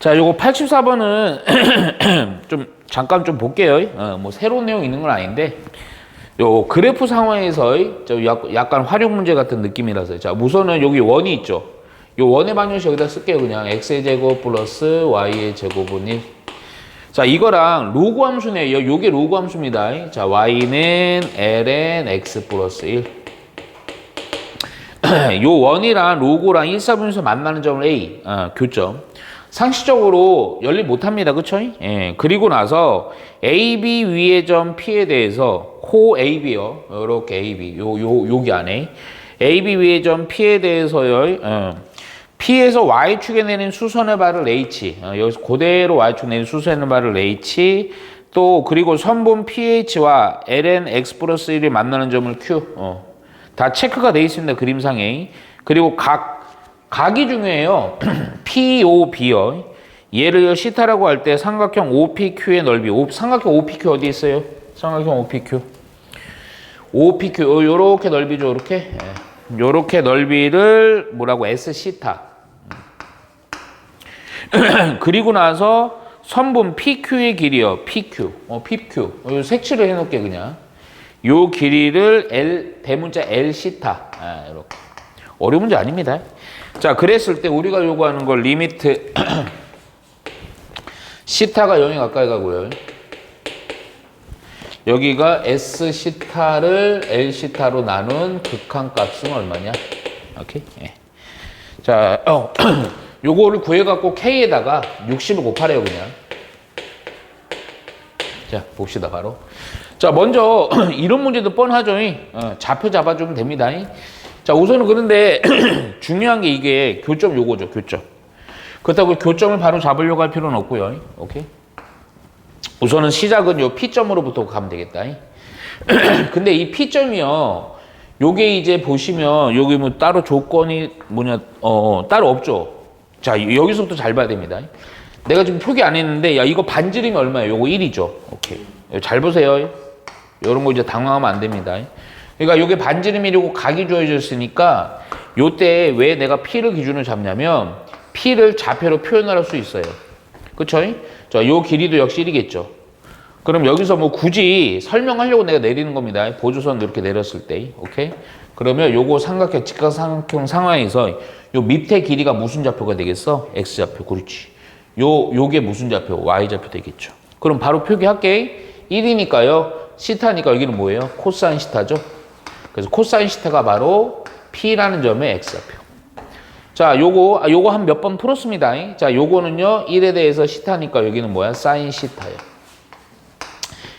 자, 요거 84번은 좀 잠깐 좀 볼게요. 뭐 새로운 내용 있는 건 아닌데 요 그래프 상황에서 약간 활용 문제 같은 느낌이라서 자, 우선은 여기 원이 있죠. 요 원의 방정식 여기다 쓸게요. 그냥 x의 제곱 플러스 y의 제곱은 1. 자, 이거랑 로그 함수네요. 요게 로그 함수입니다. 자, y는 ln x 플러스 1. 요 원이랑 로고랑 1, 4분에서 만나는 점을 A, 교점. 상식적으로 연립 못합니다. 그쵸? 예. 그리고 나서 AB 위의 점 P에 대해서 호 AB요. 요렇게 AB. 여기 안에. AB 위의 점 P에 대해서요. P에서 Y축에 내는 수선의 발을 H. 여기서 그대로 Y축 내는 수선의 발을 H. 또 그리고 선분 PH와 ln x 플러스 1이 만나는 점을 Q. 다 체크가 되어 있습니다. 그림상에. 그리고 각이 중요해요. POB요. 얘를 시타라고 할 때 삼각형 OPQ의 넓이. 삼각형 OPQ 어디 있어요? 삼각형 OPQ. OPQ 요렇게 넓이죠. 요렇게. 요렇게 넓이를 뭐라고? S 시타. 그리고 나서 선분 PQ의 길이요. PQ. PQ. 요 색칠을 해놓을게 그냥. 요 길이를 L, 대문자 L 시타. 이렇게. 어려운 문제 아닙니다. 자, 그랬을 때 우리가 요구하는 걸 리미트 시타가 0에 가까이 가고요. 여기가 S 시타를 L 시타로 나눈 극한값은 얼마냐? 오케이. 예. 자, 요거를 구해갖고 K에다가 60을 곱하래요, 그냥. 자, 봅시다, 바로. 자, 먼저 이런 문제도 뻔하죠. 좌표 잡아주면 됩니다. 자, 우선은 그런데 중요한 게 이게 교점 요거죠. 교점. 그렇다고 교점을 바로 잡으려고 할 필요는 없고요. 오케이. 우선은 시작은 요 P점으로부터 가면 되겠다. 근데 이 P점이요. 요게 이제 보시면 여기 뭐 따로 조건이 따로 없죠. 자, 여기서부터 잘 봐야 됩니다. 내가 지금 표기 안 했는데 야, 이거 반지름이 얼마예요? 요거 1이죠. 오케이. 잘 보세요. 요런 거 이제 당황하면 안 됩니다. 그러니까 요게 반지름이고 각이 주어졌으니까 요때 왜 내가 P를 기준으로 잡냐면 P를 좌표로 표현을 할 수 있어요. 그쵸? 자, 요 길이도 역시 1이겠죠. 그럼 여기서 뭐 굳이 설명하려고 내가 내리는 겁니다. 보조선 이렇게 내렸을 때. 오케이? 그러면 요거 삼각형, 직각삼각형 상황에서 요 밑에 길이가 무슨 좌표가 되겠어? X좌표. 그렇지. 요게 무슨 좌표? Y좌표 되겠죠. 그럼 바로 표기할게. 1이니까요. 시타니까 여기는 뭐예요? 코사인 시타죠. 그래서 코사인 시타가 바로 P라는 점의 X좌표. 자, 요거 한 몇 번 풀었습니다. 자, 요거는요, 1에 대해서 시타니까 여기는 뭐야? 사인 시타예요.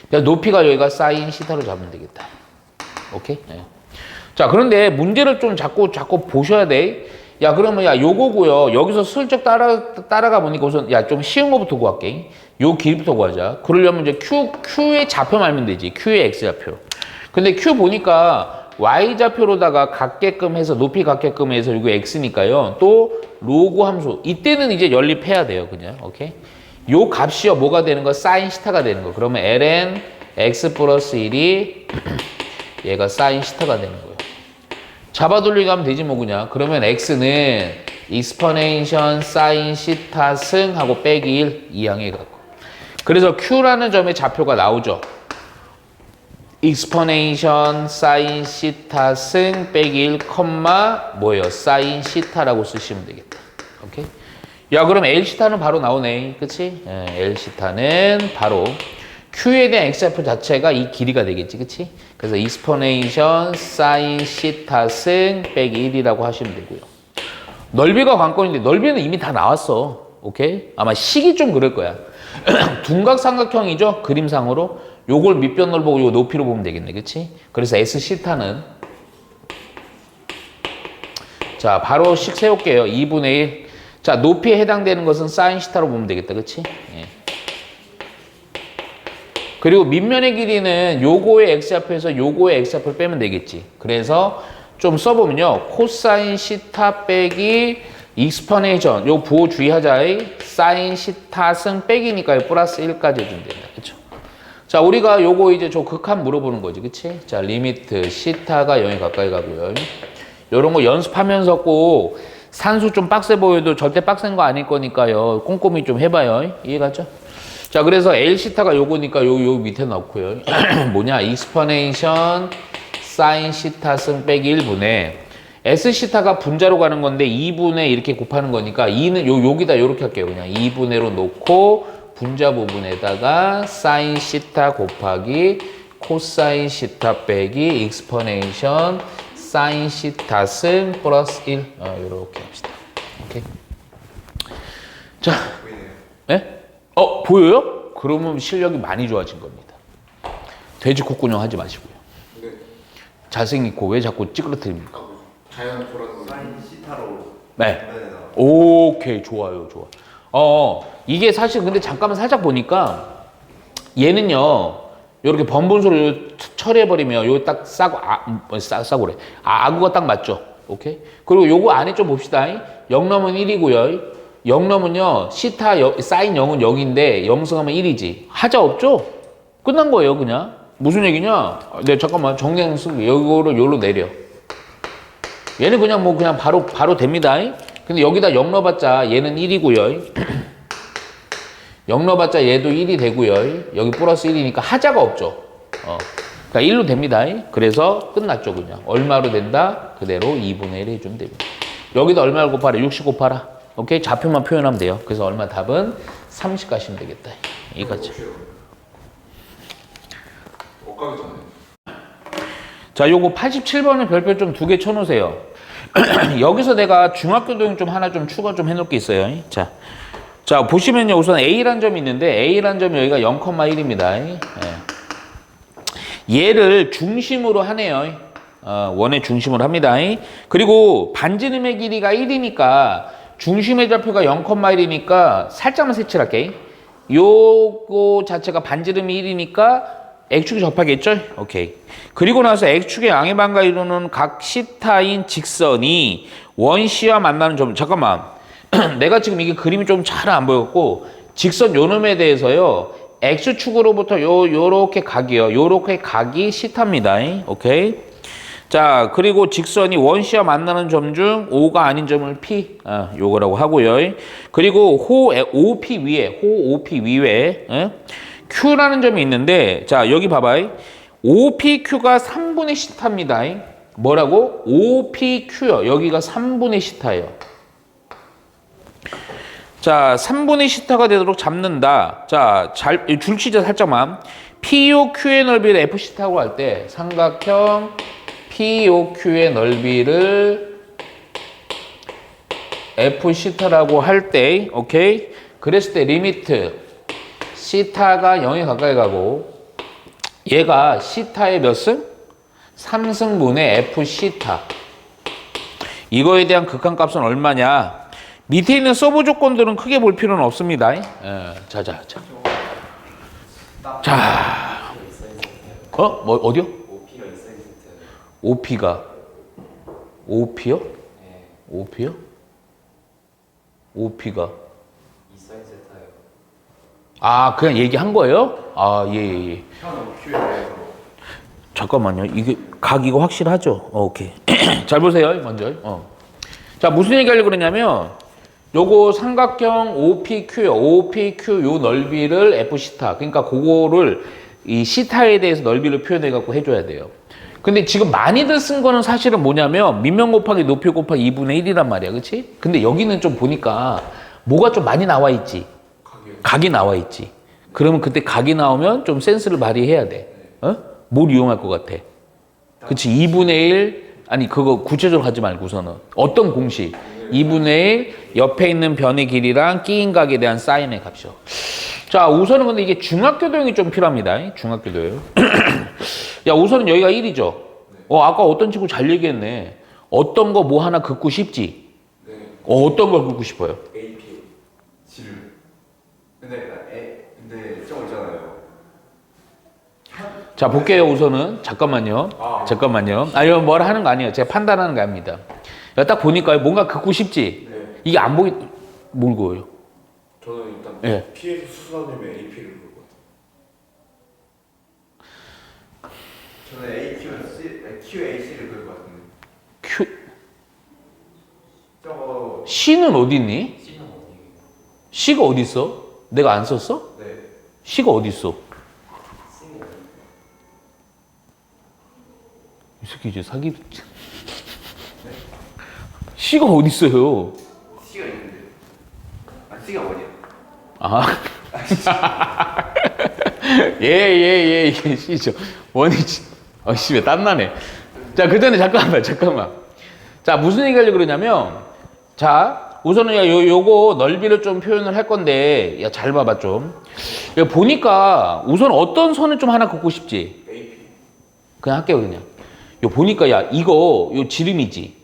그러니까 높이가 여기가 사인 시타로 잡으면 되겠다. 오케이? 네. 자, 그런데 문제를 좀 자꾸 보셔야 돼. 야, 그러면 야, 요거고요. 여기서 슬쩍 따라가 보니까 우선 야, 좀 쉬운 거부터 구할게. 요 길이부터 구하자. 그러려면 이제 Q의 좌표 말면 되지. Q의 X좌표. 근데 Q 보니까 Y좌표로다가 같게끔 해서 높이 같게끔 해서 이거 X니까요. 또 로그 함수. 이때는 이제 연립해야 돼요. 그냥. 오케이? 요 값이요. 뭐가 되는 거? 사인 시타가 되는 거. 그러면 ln x 플러스 1이 얘가 사인 시타가 되는 거예요. 잡아돌리기 하면 되지 뭐 그냥. 그러면 x는 익스포넨션 사인 시타 승 하고 빼기 1 이항해 갖고. 그래서 q라는 점의 좌표가 나오죠. 익스포넨션 사인 시타 승 빼기 1 컴마 뭐예요? 사인 시타라고 쓰시면 되겠다. 오케이? 야, 그럼 L 시타는 바로 나오네. 그치? L 시타는 바로 Q에 대한 X좌표 자체가 이 길이가 되겠지. 그치? 그래서 익스포넨션 사인 시타 승 빼기 1이라고 하시면 되고요. 넓이가 관건인데 넓이는 이미 다 나왔어. 오케이? 아마 식이 좀 그럴 거야. 둔각 삼각형이죠? 그림상으로. 요걸 밑변을 보고 요 높이로 보면 되겠네. 그치? 그래서 S 시타는 자, 바로 식 세울게요. 2분의 1. 자, 높이에 해당되는 것은 사인 시타로 보면 되겠다. 그치? 예. 그리고 밑면의 길이는 요거의 X좌표에서 요거의 X좌표를 빼면 되겠지. 그래서 좀 써보면요. 코사인 시타 빼기 익스포네이션. 요 부호 주의하자. 사인 시타 승 빼기니까 플러스 1까지 해주면 된다. 그쵸? 자, 우리가 요거 이제 저 극한 물어보는 거지. 그치? 자, 리미트 시타가 0에 가까이 가고요. 요런 거 연습하면서 꼭 산수 좀 빡세 보여도 절대 빡센 거 아닐 거니까요. 꼼꼼히 좀 해봐요. 이해가죠? 자, 그래서 L시타가 요거니까 요 밑에 넣고요. 뭐냐? 익스퍼네이션 사인 시타 승 빼기 1분의 S시타가 분자로 가는 건데 2분의 이렇게 곱하는 거니까 2는 여기다 요렇게 할게요. 그냥 2분의로 놓고 분자 부분에다가 사인 시타 곱하기 코사인 시타 빼기 익스퍼네이션 사인 시타 승 플러스 1 요렇게 합시다. 오케이. 자, 예? 보여요? 그러면 실력이 많이 좋아진 겁니다. 돼지 콧구녕 하지 마시고요. 네. 잘생기고 왜 자꾸 찌그러뜨립니까? 자연 돌아서 사인 시타로. 네. 오케이, 좋아요, 좋아. 이게 사실 근데 잠깐만 살짝 보니까 얘는요, 요렇게 번분소를 처리해버리면 요 딱 싸고래. 아구가 딱 맞죠? 오케이? 그리고 요거 안에 좀 봅시다. 0 넘으면 1이고요. 0 넘으면요, 시타 사인 0은 0인데 0승하면 1이지. 하자 없죠? 끝난 거예요, 그냥. 무슨 얘기냐? 네, 잠깐만. 정리하는 쓰고 요거를 요로 내려. 얘는 그냥 뭐 그냥 바로 됩니다. 근데 여기다 0 넣어봤자 얘는 1이고요. 0 넣어봤자 얘도 1이 되고요. 여기 플러스 1이니까 하자가 없죠. 그러니까 1로 됩니다. 그래서 끝났죠, 그냥. 얼마로 된다? 그대로 2분의 1 해주면 됩니다. 여기다 얼마를 곱하라? 60 곱하라. 오케이? 좌표만 표현하면 돼요. 그래서 얼마 답은 30 가시면 되겠다. 이거죠. 엇가기 전에. 자, 요거 87번에 별표 좀 2개 쳐놓으세요. 여기서 내가 중학교 도형 좀 하나 좀 추가 좀 해놓을 게 있어요. 자, 보시면요. 우선 A라는 점이 있는데 A라는 점이 여기가 0,1입니다. 얘를 중심으로 하네요. 원의 중심으로 합니다. 그리고 반지름의 길이가 1이니까 중심의 좌표가 0,1이니까 살짝만 색칠할게. 요거 자체가 반지름이 1이니까 X축이 접하겠죠? 오케이. 그리고 나서 X축의 양의 반과 이루는 각 시타인 직선이 원C와 만나는 점. 잠깐만. 내가 지금 이게 그림이 좀 잘 안 보였고 직선 요놈에 대해서요. X축으로부터 요렇게 각이요. 요렇게 각이 시타입니다. 오케이. 자, 그리고 직선이 원C와 만나는 점 중 O가 아닌 점을 P, 요거라고 하고요. 그리고 호 OP 위에 Q라는 점이 있는데, 자, 여기 봐봐요. OPQ가 3분의 시타입니다. 뭐라고? OPQ요. 여기가 3분의 시타예요. 자, 3분의 시타가 되도록 잡는다. 자, 줄치자 살짝만. POQ의 넓이를 F시타고 할 때 삼각형 POQ의 넓이를 F시타라고 할 때, 오케이? 그랬을 때 리미트 시타가 0에 가까이 가고 얘가 시타의 몇 승? 3승분의 F시타. 이거에 대한 극한값은 얼마냐? 밑에 있는 서브 조건들은 크게 볼 필요는 없습니다. 자. 뭐 어디요? OP가 OP요? 네. OP요? OP가 그냥 얘기한 거예요? 예. 잠깐만요. 이게 각 이거 확실하죠? 오케이. 잘 보세요. 먼저. 자, 무슨 얘기 하려고 그러냐면 요거 삼각형 OPQ요. OPQ 요 넓이를 F시타. 그러니까 그거를 이 시타에 대해서 넓이를 표현해 갖고 해줘야 돼요. 근데 지금 많이들 쓴 거는 사실은 뭐냐면 밑면 곱하기 높이 곱하기 2분의 1이란 말이야. 그치? 근데 여기는 좀 보니까 뭐가 좀 많이 나와 있지? 각이 나와 있지. 그러면 그때 각이 나오면 좀 센스를 발휘해야 돼. 뭘 이용할 것 같아? 그치? 2분의 1, 아니 그거 구체적으로 하지 말고서는 어떤 공식? 2분의 1 옆에 있는 변의 길이랑 끼인 각에 대한 사인의 값이요. 자, 우선은 근데 이게 중학교 도형이 좀 필요합니다. 중학교 도형. 야, 우선은 여기가 1이죠. 아까 어떤 친구 잘 얘기했네. 어떤 거 뭐 하나 긋고 싶지? 네. 어떤 걸 긋고 싶어요? AP 지름. 근데 저거 있잖아요. 자, 볼게요. 우선은 잠깐만요. 이거 뭐라 하는 거 아니에요. 제가 판단하는 거 아닙니다. 야, 딱 보니까 뭔가 긋고 싶지? 네. 이게 안 보이 뭘 그어요? 저는 일단 예. P에서 수수하면 AP를 그릴 것 같아요. 저는 QAC를 그릴 것 같은데. Q 저거 C는 어디 있니? C는 어디예요? C가 어디 있어? 내가 안 썼어? 네. C가 어디 있어? C는 어디예요? 이 새끼 이제 사기. C가 어디 있어요? C가 있는데. 아 C가 어디야? 아. 예, 이게 C죠. 원이지. 씨, 왜 땀나네. 자, 그 전에 잠깐만. 자, 무슨 얘기 하려고 그러냐면, 자, 우선은 야, 요거 넓이를 좀 표현을 할 건데, 야, 잘 봐봐, 좀. 야, 보니까 우선 어떤 선을 좀 하나 긋고 싶지? AP. 그냥 할게요, 그냥. 요 보니까, 야, 이거, 요 지름이지.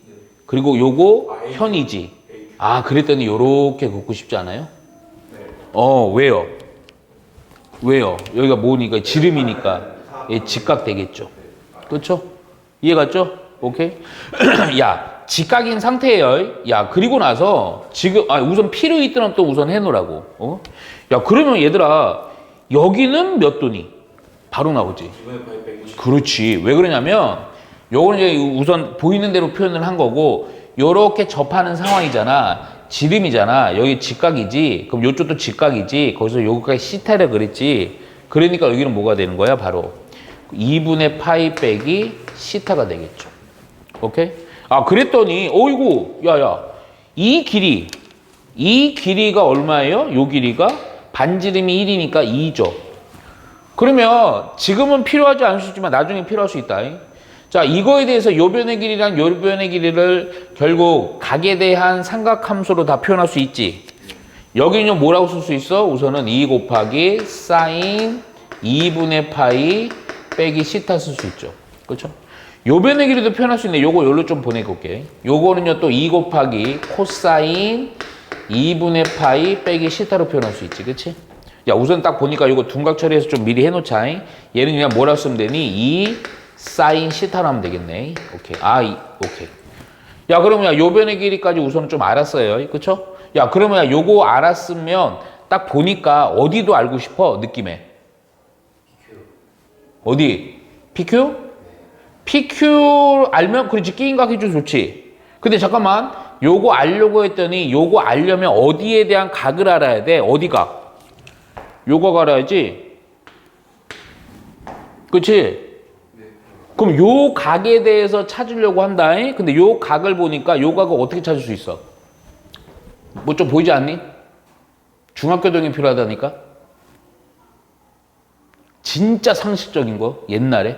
그리고 요거 아, AP. 현이지. AP. 아, 그랬더니 요렇게 긋고 싶지 않아요? 네. 왜요? 왜요? 여기가 뭐니까 지름이니까 예, 직각 되겠죠. 그렇죠? 이해 갔죠? 오케이. 야, 직각인 상태예요. 야, 그리고 나서 지금 우선 필요 있든 없든 우선 해놓으라고. 어? 야, 그러면 얘들아 여기는 몇 도니? 바로 나오지. 이번에 파이 150. 그렇지. 왜 그러냐면 요거는 이제 우선 보이는 대로 표현을 한 거고 요렇게 접하는 상황이잖아. 지름이잖아. 여기 직각이지. 그럼 요쪽도 직각이지. 거기서 여기까지 시타라 그랬지. 그러니까 여기는 뭐가 되는 거야? 바로 2분의 파이 빼기 시타가 되겠죠. 오케이? 아, 그랬더니 어이구, 야야. 이 길이가 얼마예요? 요 길이가 반지름이 1이니까 2죠. 그러면 지금은 필요하지 않을 수 있지만 나중에 필요할 수 있다. 자, 이거에 대해서 요 변의 길이랑 요 변의 길이를 결국 각에 대한 삼각함수로 다 표현할 수 있지. 여기는 뭐라고 쓸 수 있어? 우선은 2 곱하기 사인 2분의 파이 빼기 시타 쓸 수 있죠. 그렇죠? 요 변의 길이도 표현할 수 있는데 요거 요로 좀 보내볼게. 요거는요 또 2 곱하기 코사인 2분의 파이 빼기 시타로 표현할 수 있지. 그치? 야, 우선 딱 보니까 요거 둔각 처리해서 좀 미리 해놓자. 얘는 그냥 뭐라고 쓰면 되니? 2 사인 시타로 하면 되겠네. 오케이. 오케이. 야, 그러면 야, 요 변의 길이까지 우선 좀 알았어요. 그쵸? 야, 그러면 야, 요거 알았으면 딱 보니까 어디도 알고 싶어? 느낌에. 어디? PQ? PQ 알면 그렇지. 끼인각 해줘 좋지. 근데 잠깐만. 요거 알려고 했더니 요거 알려면 어디에 대한 각을 알아야 돼? 어디가? 요거 알아야지. 그치? 그럼 요 각에 대해서 찾으려고 한다. 근데 요 각을 보니까 요 각을 어떻게 찾을 수 있어? 뭐 좀 보이지 않니? 중학교동이 필요하다니까? 진짜 상식적인 거, 옛날에.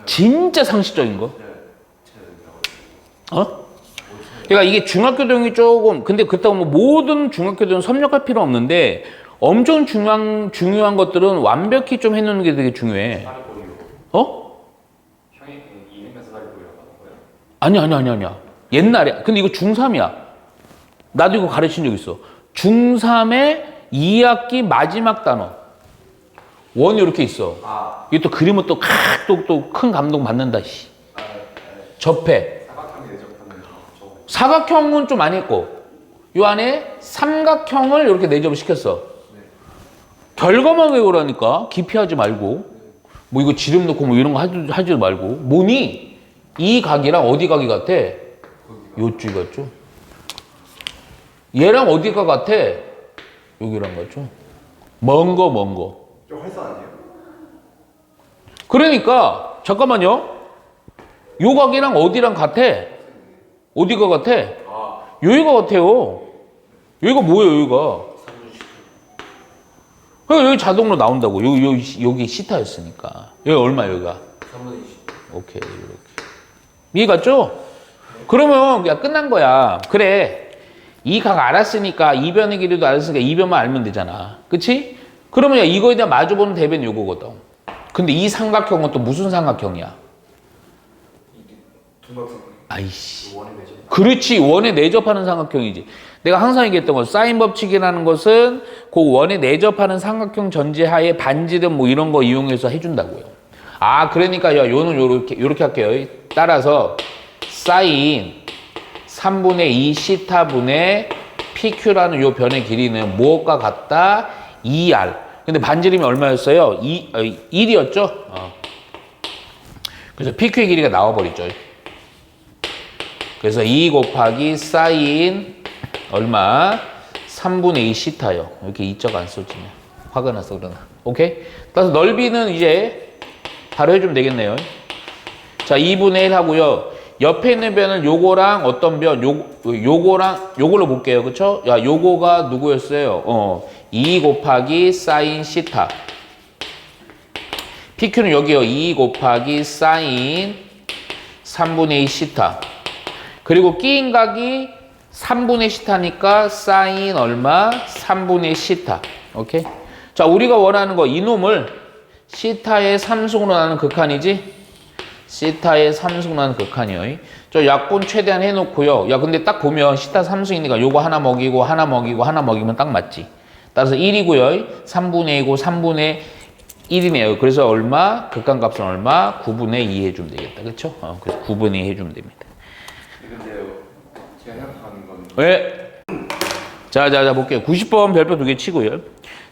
진짜 상식적인 거. 어? 그러니까 이게 중학교동이 조금, 근데 그렇다고 뭐 모든 중학교동은 섭렵할 필요 없는데 엄청 중요한 것들은 완벽히 좀 해놓는 게 되게 중요해. 어? 형이 이름에서 다리 보이라고 하는 거예요? 아니야. 옛날에. 근데 이거 중3이야. 나도 이거 가르친 적 있어. 중3의 2학기 마지막 단어. 원이 이렇게 있어. 이게 또 그림은 또 큰 감동 받는다. 씨. 접해. 사각형이 내접하는 저. 사각형은 좀 많이 했고, 요 안에 삼각형을 이렇게 내접을 시켰어. 결과만 외우라니까. 기피하지 말고. 뭐 이거 지름 넣고 뭐 이런 거 하지 말고. 뭐니? 이 각이랑 어디 각이 같아? 요쪽 같죠? 얘랑 어디가 같아? 여기랑 같죠? 먼 거. 좀 활성 아니에요? 그러니까 잠깐만요. 요 각이랑 어디랑 같아? 어디가 같아? 여기가 같아요. 여기가 뭐예요, 여기가? 여기 자동으로 나온다고. 여기 시타였으니까. 여기 얼마 여기가? 3분의 20. 오케이, 이렇게. 이해 갔죠? 그러면 야 끝난 거야. 그래. 이 각 알았으니까 이변의 길이도 알았으니까 이변만 알면 되잖아. 그치? 그러면 야 이거에 대한 마주보는 대변이 요거거든. 근데 이 삼각형은 또 무슨 삼각형이야? 둔각선. 그 원의 매점. 그렇지. 원에 내접하는 삼각형이지. 내가 항상 얘기했던 건 사인 법칙이라는 것은 그 원에 내접하는 삼각형 전제하에 반지름 뭐 이런 거 이용해서 해준다고요. 그러니까 야 요는 요렇게 할게요. 따라서 사인 3분의 2 시타분의 PQ라는 요 변의 길이는 무엇과 같다? 2R. 근데 반지름이 얼마였어요? 1이었죠? 그래서 PQ의 길이가 나와버리죠. 그래서 2 곱하기 사인 얼마? 3분의 2 시타요. 이렇게 2적 안 써지네. 화가 나서 그러나. 오케이? 따라서 넓이는 이제 바로 해주면 되겠네요. 자, 2분의 1 하고요. 옆에 있는 변은 요거랑 어떤 변? 요거랑 요걸로 볼게요. 그쵸? 야, 요거가 누구였어요? 2 곱하기 사인 시타. PQ는 여기요. 2 곱하기 사인 3분의 2 시타. 그리고 끼인 각이 3분의 시타니까 사인 얼마? 3분의 시타. 오케이? 자, 우리가 원하는 거 이놈을 시타의 3승으로 나는 극한이지? 시타의 3승으로 나는 극한이요. 저 약분 최대한 해놓고요. 야, 근데 딱 보면 시타 3승이니까 요거 하나 먹이고 하나 먹이고 하나 먹이면 딱 맞지? 따라서 1이고요. 3분의 2고 3분의 1이네요. 그래서 얼마? 극한값은 얼마? 9분의 2 해주면 되겠다. 그쵸? 그래서 9분의 2 해주면 됩니다. 근데요, 제가 생각하는 건 왜? 자, 볼게요. 90번 별표 2개 치고요.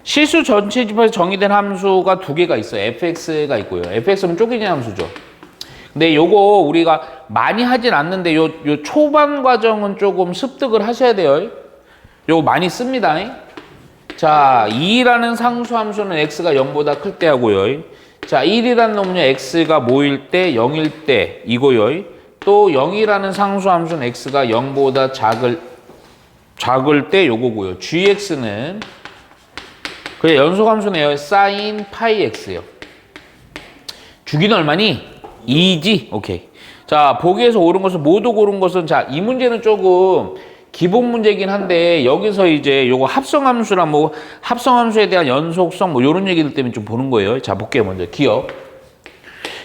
실수 전체 집합에서 정의된 함수가 2개가 있어요. fx가 있고요. fx는 쪼개진 함수죠. 근데 요거 우리가 많이 하진 않는데 요 초반 과정은 조금 습득을 하셔야 돼요. 요거 많이 씁니다. 자, 2라는 상수 함수는 x가 0보다 클 때 하고요. 자, 1이라는 놈은요, x가 뭐일 때, 0일 때 이거요. 또 0이라는 상수 함수는 x가 0보다 작을 때 요거고요. gx는 그래 연속 함수네요. sin 파이 x요. 주기는 얼마니? 2지? 오케이. 자, 보기에서 옳은 것은 모두 고른 것은 자, 이 문제는 조금 기본 문제긴 한데 여기서 이제 요거 합성함수랑 뭐 합성함수에 대한 연속성 뭐 요런 얘기들 때문에 좀 보는 거예요. 자, 볼게요. 먼저 기억.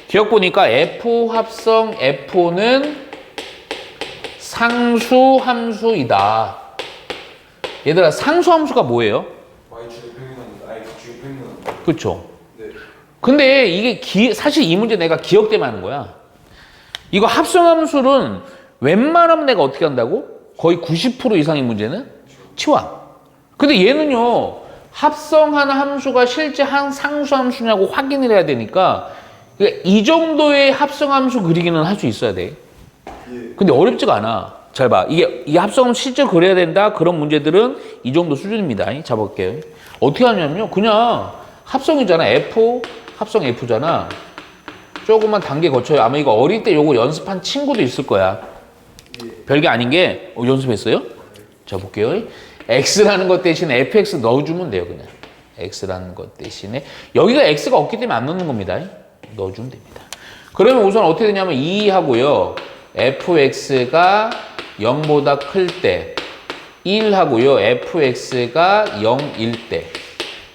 기억 보니까 f 합성 f는 상수함수이다. 얘들아, 상수함수가 뭐예요? y축의 평균은 x축의 평균은 그쵸? 네. 근데 이게 사실 이 문제 내가 기억 때문에 하는 거야. 이거 합성함수는 웬만하면 내가 어떻게 한다고? 거의 90% 이상의 문제는 치환. 근데 얘는요, 합성하는 함수가 실제 한 상수함수냐고 확인을 해야 되니까 그러니까 이 정도의 합성함수 그리기는 할 수 있어야 돼. 근데 어렵지가 않아. 잘 봐. 이 합성함수 실제 그려야 된다. 그런 문제들은 이 정도 수준입니다. 잡아볼게요. 어떻게 하냐면요. 그냥 합성이잖아. F, 합성 F잖아. 조금만 단계 거쳐요. 아마 이거 어릴 때 요거 연습한 친구도 있을 거야. 별게 아닌 게 연습했어요? 자, 볼게요. X라는 것 대신에 FX 넣어주면 돼요. 그냥 X라는 것 대신에 여기가 X가 없기 때문에 안 넣는 겁니다. 넣어주면 됩니다. 그러면 우선 어떻게 되냐면 2 하고요. FX가 0보다 클 때 1 하고요. FX가 0일 때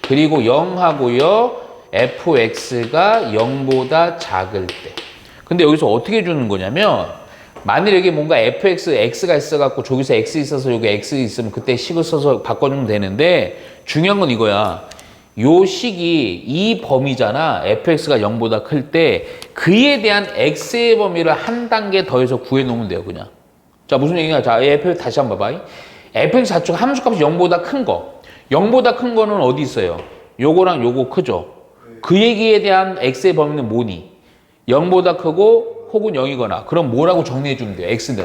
그리고 0 하고요. FX가 0보다 작을 때. 근데 여기서 어떻게 주는 거냐면 만일 여기 뭔가 fx, x가 있어갖고 저기서 x 있어서 여기 x 있으면 그때 식을 써서 바꿔주면 되는데 중요한 건 이거야. 요 식이 이 범위잖아. fx가 0보다 클 때 그에 대한 x의 범위를 한 단계 더해서 구해놓으면 돼요. 그냥. 자, 무슨 얘기냐. 자, fx 다시 한번 봐봐. fx 자체가 함수값이 0보다 큰 거. 0보다 큰 거는 어디 있어요? 요거랑 요거 크죠? 그 얘기에 대한 x의 범위는 뭐니? 0보다 크고 혹은 0이거나 그럼 뭐라고 정리해 주면 돼요? x는.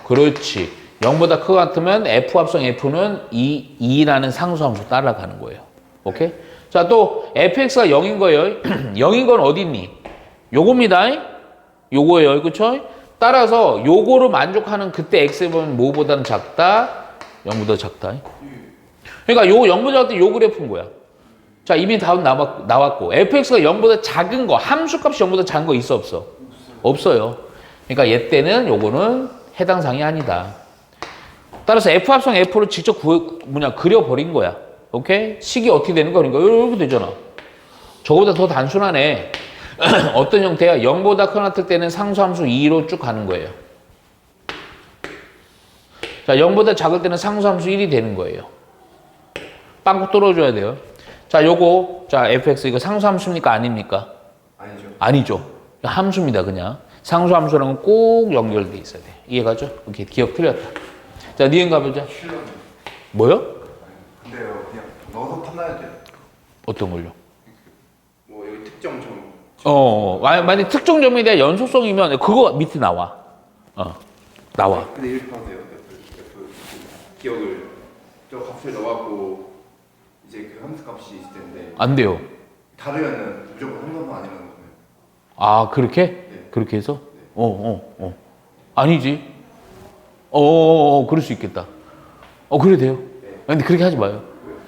그렇지. 0보다 크고 같으면 f 합성 f는 2라는 상수함수 따라가는 거예요. 오케이? 자, 또 fx가 0인 거예요. 0인 건 어디 있니? 요겁니다. 요거예요. 그쵸? 따라서 요거로 만족하는 그때 x의 범위는 뭐보다는 작다? 0보다 작다. 그러니까 요거 0보다 작을 때 요 그래프인 거야. 자, 이미 답은 나왔고 fx가 0보다 작은 거, 함수값이 0보다 작은 거 있어 없어? 없어요. 그러니까 얘 때는 요거는 해당 사항이 아니다. 따라서 f 합성 f를 직접 그려버린 거야. 오케이? 식이 어떻게 되는 거? 그러니까 이렇게 되잖아. 저거보다 더 단순하네. 어떤 형태야? 0보다 큰 같을 때는 상수함수 2로 쭉 가는 거예요. 자, 0보다 작을 때는 상수함수 1이 되는 거예요. 빵꾸 뚫어줘야 돼요. 자, 요거, 자, fx 이거 상수함수입니까? 아닙니까? 아니죠. 아니죠. 함수입니다, 그냥. 상수함수랑은 꼭 연결돼 있어야 돼. 이해가죠? 오케이, 기억 틀렸다. 자, 니은 가보자. 뭐요? 근데요, 그냥 넣어서 판단해도 돼요. 어떤 걸요? 뭐 여기 특정 점. 만약 특정 점에 대한 연속성이면 그거 밑에 나와. 나와. 근데 이렇게 하면 돼요. F 기억을 저 값을 넣어갖고 이제 그 함수 값이 있을 텐데 안 돼요. 다르면은 무조건 함수가 아니라는 거예요. 아, 그렇게? 네. 그렇게 해서? 아니지. 그럴 수 있겠다. 그래 돼요. 네. 근데 그렇게 하지 마요. 왜요?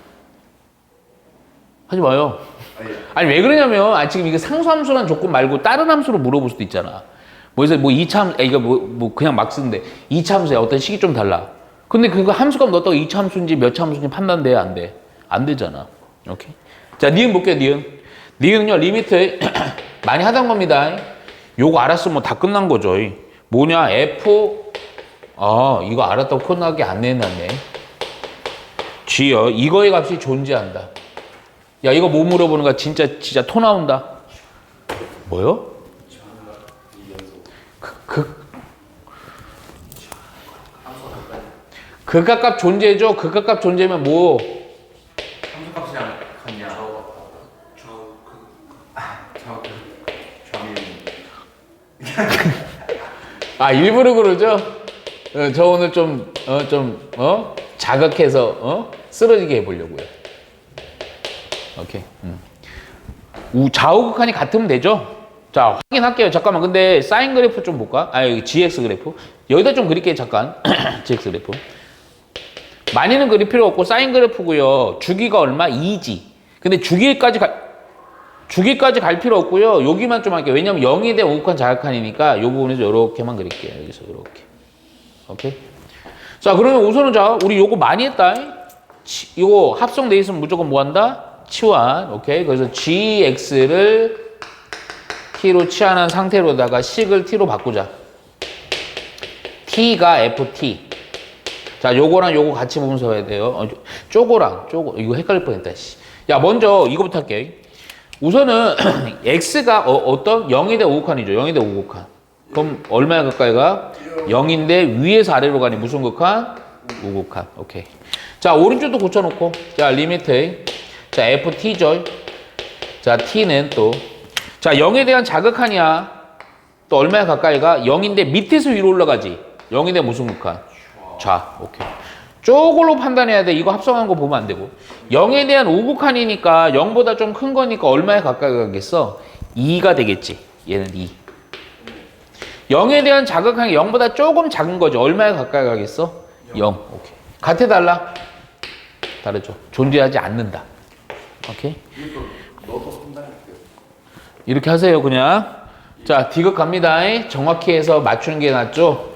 하지 마요. 아니, 왜 그러냐면, 지금 이게 상수함수라는 조건 말고 다른 함수로 물어볼 수도 있잖아. 그래서 뭐 2차 함수, 이거 뭐 그냥 막 쓰는데 2차 함수야. 어떤 식이 좀 달라. 근데 그거 함수값 넣었다가 2차 함수인지 몇 차 함수인지 판단돼야 안 돼? 안 되잖아. 오케이. 자, 니은 볼게요, 니은. 니은은요, 리미트 많이 하던 겁니다. 요거 알았으면 뭐 다 끝난 거죠. 뭐냐, F, 이거 알았다고 끝나게 안 내놨네. G요, 이거의 값이 존재한다. 야, 이거 뭐 물어보는 거야? 진짜 토 나온다. 뭐요? 극각값 존재죠? 극각값 존재면 뭐? 함수 값이랑 같냐? 좌우 일부러 그러죠? 저 오늘 자극해서, 쓰러지게 해보려고요. 오케이. 좌우극한이 같으면 되죠? 자, 확인할게요. 잠깐만. 근데 사인 그래프 좀 볼까? 여기 GX 그래프. 여기다 좀 그릴게요. 잠깐. GX 그래프. 많이는 그릴 필요 없고 사인 그래프고요. 주기가 얼마? 2지. 근데 주기까지 갈 필요 없고요. 여기만 좀 할게요. 왜냐면 0이 대 오극한 자극한이니까 이 부분에서 이렇게만 그릴게요. 여기서 이렇게. 오케이. 자, 그러면 우선은 우리 요거 많이 했다. 이거 합성돼 있으면 무조건 뭐 한다? 치환. 오케이. 그래서 GX를 T로 치환한 상태로다가 식을 T로 바꾸자. T가 FT. 자, 요거랑 요거 같이 보면서 해야 돼요. 쪼고랑 쪼고. 이거 헷갈릴 뻔했다. 씨. 야, 먼저 이거부터 할게. 우선은 X가 어떤 0이 대 오극한이죠. 0이 대 오극한. 그럼 얼마야 가까이가? 0인데 위에서 아래로 가니 무슨 극한? 우극한. 오케이. 자, 오른쪽도 고쳐놓고. 자, 리미트. 자, FT죠. 자, T는 또. 자, 0에 대한 자극한이야. 또 얼마야 가까이가? 0인데 밑에서 위로 올라가지. 0인데 무슨 극한? 좌. 오케이. 쪼글로 판단해야 돼. 이거 합성한 거 보면 안 되고. 0에 대한 우극한이니까 0보다 좀 큰 거니까 얼마에 가까이 가겠어? 2가 되겠지. 얘는 2. 0에 대한 자극한이 0보다 조금 작은 거죠. 얼마에 가까이 가겠어? 0. 오케이. 같아 달라? 다르죠. 존재하지 않는다. 오케이. 이렇게 하세요, 그냥. 자, 디귿 갑니다. 정확히 해서 맞추는 게 낫죠?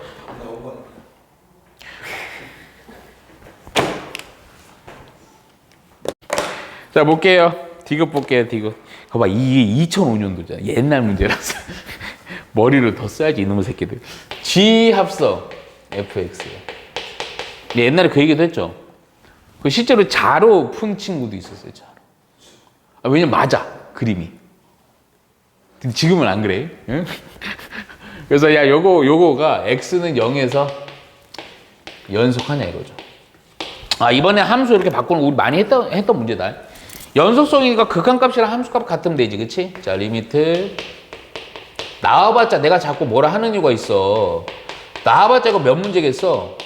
자, 볼게요. 디귿 볼게요, 디귿. 봐봐, 이게 2005년도잖아. 옛날 문제라서. 머리를 더 써야지, 이놈의 새끼들. G 합성, fx. 옛날에 그 얘기도 했죠. 그 실제로 자로 푼 친구도 있었어요, 자로. 왜냐면 맞아, 그림이. 근데 지금은 안 그래. 응? 그래서 야, 요거가 x는 0에서 연속하냐 이거죠. 이번에 함수 이렇게 바꾸는 거 우리 많이 했던 문제다. 연속성이니까 극한값이랑 함수값 같으면 되지, 그치? 자, 리미트. 나와봤자 내가 자꾸 뭐라 하는 이유가 있어. 나와봤자 이거 몇 문제겠어?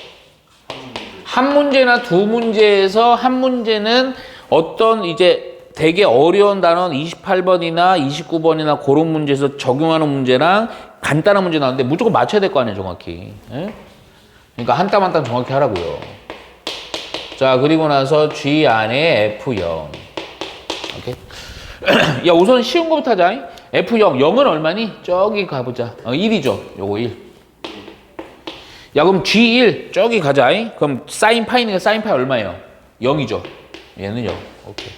한 문제나 두 문제에서 한 문제는 어떤 이제 되게 어려운 단원 28번이나 29번이나 그런 문제에서 적용하는 문제랑 간단한 문제 나왔는데 무조건 맞춰야 될 거 아니에요, 정확히. 예? 그러니까 한 땀 한 땀 정확히 하라고요. 자, 그리고 나서 G 안에 F0. 오케이. 야, 우선 쉬운 거부터 하자. F0. 0은 얼마니? 저기 가보자. 1이죠. 요거 1. 야, 그럼 G1. 저기 가자. 그럼 사인 파이니까 사인 파이 얼마예요? 0이죠. 얘는 0. 오케이.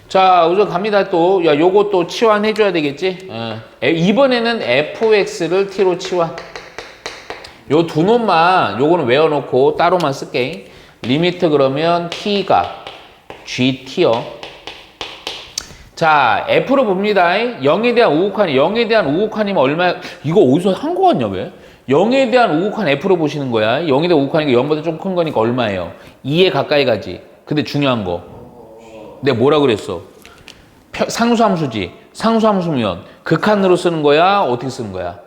자, 우선 갑니다. 또. 야, 요거 또 치환해줘야 되겠지? 이번에는 fx를 t로 치환. 요 두 놈만, 요거는 외워놓고 따로만 쓸게. 리미트 그러면 t가 gt요. 자, F로 봅니다. 0에 대한 우극한이, 0에 대한 우극한이면 얼마야? 이거 어디서 한 거 같냐, 왜? 0에 대한 우극한 F로 보시는 거야. 0에 대한 우극한이니까 0보다 좀 큰 거니까 얼마예요? 2에 가까이 가지. 근데 중요한 거. 내가 뭐라 그랬어? 상수함수지. 상수함수면 극한으로 쓰는 거야? 어떻게 쓰는 거야?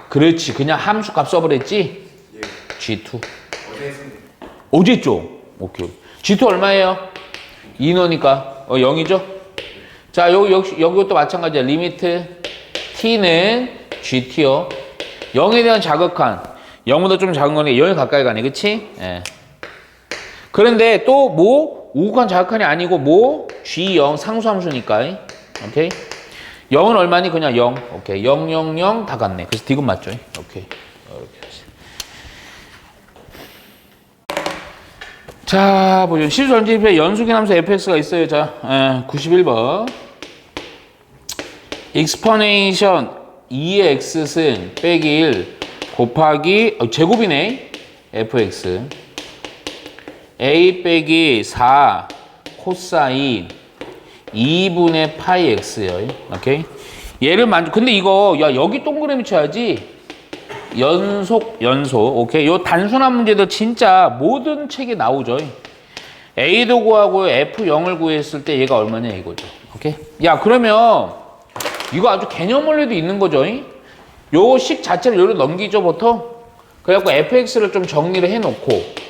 그렇지. 그냥 함수 값 써버렸지? 예. G2. 어제 했습니다. 어제 했죠? 오케이. G2 얼마예요? 2너니까 0이죠? 자, 여기도 마찬가지야. 리미트 t는 GT요. 0에 대한 자극한 0보다 좀 작은 거네. 0에 가까이 가네. 그치? 예. 그런데 또 뭐? 우극한 자극한이 아니고 뭐? G0 상수함수니까. 오케이? 0은 얼마니? 그냥 0. 오케이. 0, 0, 0 다 같네. 그래서 디귿 맞죠? 오케이. 이렇게. 자, 보죠. 실수전지입에 연속인 함수 fx가 있어요. 자, 91번. 익스퍼네이션 2의 x승 빼기 1 곱하기 제곱이네. fx a 빼기 4 코사인 2분의 파이 x요. 오케이. 얘를 근데 이거 야 여기 동그라미 쳐야지. 연속. 오케이. 요 단순한 문제도 진짜 모든 책에 나오죠. A도 구하고 F0을 구했을 때 얘가 얼마냐 이거죠. 오케이. 야 그러면 이거 아주 개념 원리도 있는 거죠. 요 식 자체를 여기로 넘기죠 보통. 그래갖고 fx를 좀 정리를 해놓고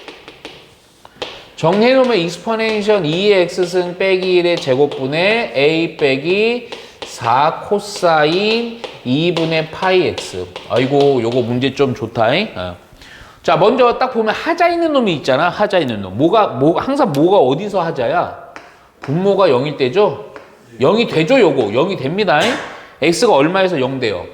정리해놓으면 익스포넨션 2의 x승 빼기 1의 제곱분의 a 빼기 4 코사인 2분의 파이 x. 아이고 요거 문제 좀 좋다. 자 먼저 딱 보면 하자 있는 놈이 있잖아. 하자 있는 놈. 항상 뭐가 어디서 하자야? 분모가 0일 때죠. 0이 되죠 요거. 0이 됩니다. x가 얼마에서 0 돼요?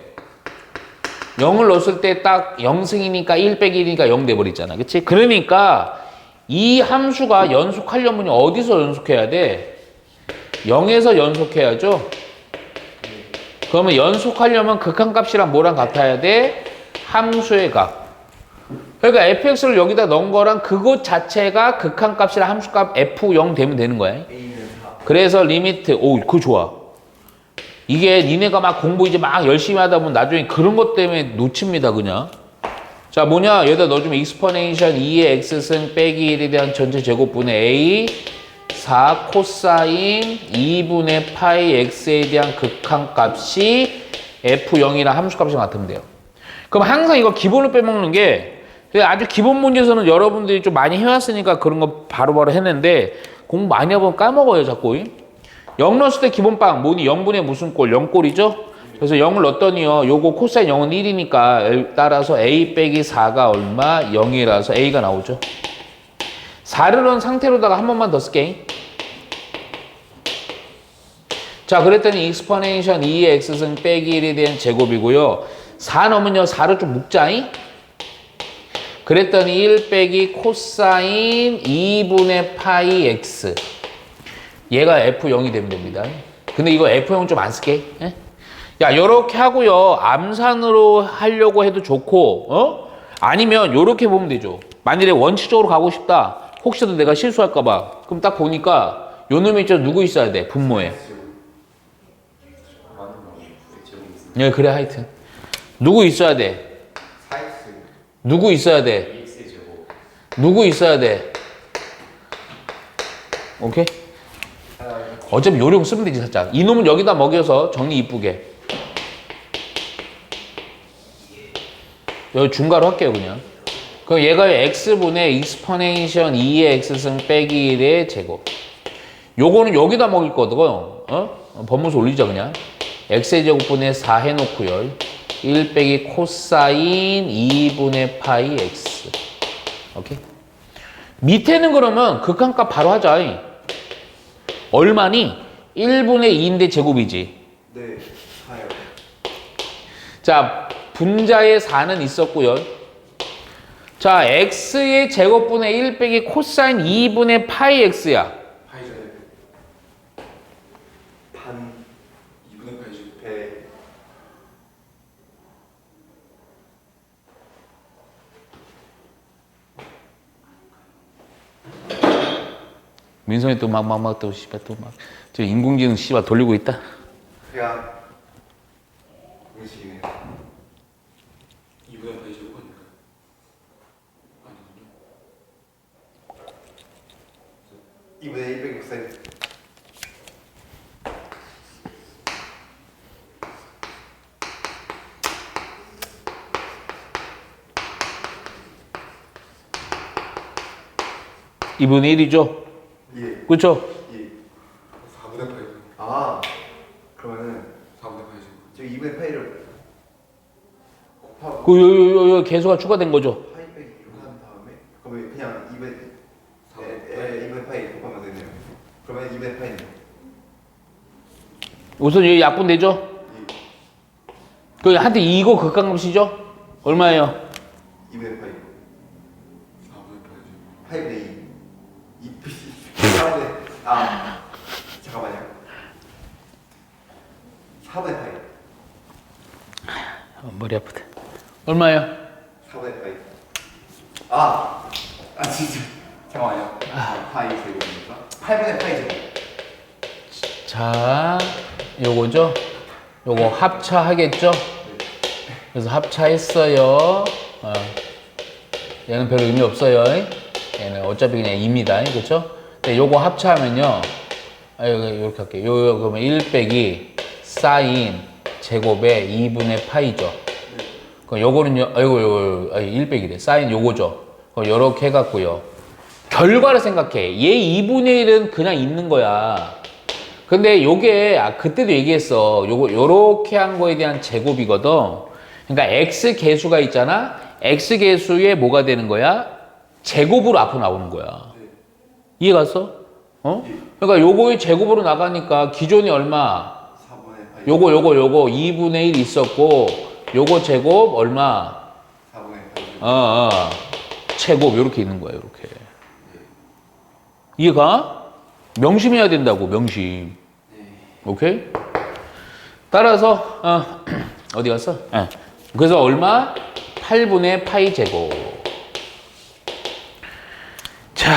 0을 넣었을 때 딱 0승이니까 1 빼기 1이니까 0 돼버리잖아. 그치? 그러니까 이 함수가 연속하려면 어디서 연속해야 돼? 0에서 연속해야죠. 그러면 연속하려면 극한값이랑 뭐랑 같아야 돼? 함수의 값. 그러니까 fx를 여기다 넣은 거랑 그것 자체가 극한값이랑 함수값 f0 되면 되는 거야. 그래서 리미트, 그거 좋아. 이게 니네가 막 공부 이제 막 열심히 하다 보면 나중에 그런 것 때문에 놓칩니다, 그냥. 자, 뭐냐? 여기다 넣어주면 익스포네이션 2의 x승 빼기 1에 대한 전체 제곱분의 a 4 코사인 2분의 파이 x에 대한 극한값이 f0이랑 함수값이 같으면 돼요. 그럼 항상 이거 기본을 빼먹는 게 아주 기본 문제에서는 여러분들이 좀 많이 해왔으니까 그런 거 바로바로 했는데 공부 많이 해보면 까먹어요, 자꾸. 0 넣었을 때 기본빵, 뭐니 0분의 무슨 꼴? 0꼴이죠? 그래서 0을 넣었더니요, 요거 코사인 0은 1이니까 따라서 a 빼기 4가 얼마? 0이라서 a가 나오죠. 4를 넣은 상태로다가 한 번만 더 쓸게. 자, 그랬더니 익스포네이션 2의 x승 빼기 1에 대한 제곱이고요. 4 넣으면요, 4를 좀 묶자잉? 그랬더니 1 빼기 코사인 2분의 파이 x. 얘가 f0이 되면 됩니다. 근데 이거 f0 좀 안 쓸게. 예? 야, 요렇게 하고요. 암산으로 하려고 해도 좋고, 아니면 요렇게 보면 되죠. 만일에 원칙적으로 가고 싶다. 혹시라도 내가 실수할까봐. 그럼 딱 보니까 요 놈이 있죠. 누구 있어야 돼? 분모에. 예, 그래, 하여튼. 누구 있어야 돼? 누구 있어야 돼? 누구 있어야 돼? 오케이? 어차피 요령 쓰면 되지, 살짝. 이놈은 여기다 먹여서 정리 이쁘게. 여기 중괄호 할게요, 그냥. 그럼 얘가 x분의 익스포네이션 2의 x승 빼기 1의 제곱. 요거는 여기다 먹일 거거든. 법문서 올리자, 그냥. x의 제곱분의 4 해놓고요. 1 빼기 코사인 2분의 파이 x. 오케이? 밑에는 그러면 극한값 바로 하자. 얼마니? 1분의 2인데 제곱이지. 네, 4요. 자, 분자의 4는 있었고요. 자, x의 제곱분의 1 빼기 코사인 2분의 파이 x야. 파이죠. 반 2분의 파이죠. 배. 민성이 또 또 씨발 또 막 저 인공지능 씨발 돌리고 있다. 배가 음식이네요. 2분의 파이죠. 아닌가? 아니군요. 2분의 1 빼기 코사인. 2분의 1이죠? 예. 그렇죠? 예. 4분의 8. 아 그러면은 4분의 8이죠. 저 2분의 파이를 곱하고 그 개수가 추가된 거죠. 파이 빼기 이렇게 한 다음에 그러면 그냥 2분의 2분의 파이 곱하면 되네요. 그러면 2분의 파이는 우선 여기 약분되죠? 그 한테 이거 극한값이죠? 얼마예요? 2분의 파이 4분의 8이죠. 파이분의 2 4분의 잠깐만요. 4분의 파이 머리 아프다. 얼마예요? 4분의 파이 진짜 잠깐만요. 파이 제곱이니까 8분의 파이 제곱. 자, 요거죠? 요거 합차하겠죠? 그래서 합차했어요. 얘는 별로 의미 없어요. 얘는 어차피 그냥 2입니다. 그렇죠? 근데 요거 합차하면요. 이렇게 할게요. 요 그러면 1 빼기 사인 제곱에 2분의 파이죠. 그럼 요거는요. 요거 1 빼기래. 사인 요거죠. 그럼 요렇게 해갖고요. 결과를 생각해. 얘 2분의 1은 그냥 있는 거야. 근데 요게 그때도 얘기했어. 요렇게 한 거에 대한 제곱이거든. 그러니까 x 계수가 있잖아. x 계수에 뭐가 되는 거야? 제곱으로 앞으로 나오는 거야. 이해 갔어? 그러니까 요거의 제곱으로 나가니까 기존이 얼마? 4분의 파이 요거 2분의 1 있었고 요거 제곱 얼마? 4분의 파이 제곱 요렇게 있는 거야. 요렇게. 이해가? 명심해야 된다고. 명심. 오케이? 따라서 어디 갔어? 그래서 얼마? 8분의 파이 제곱. 자,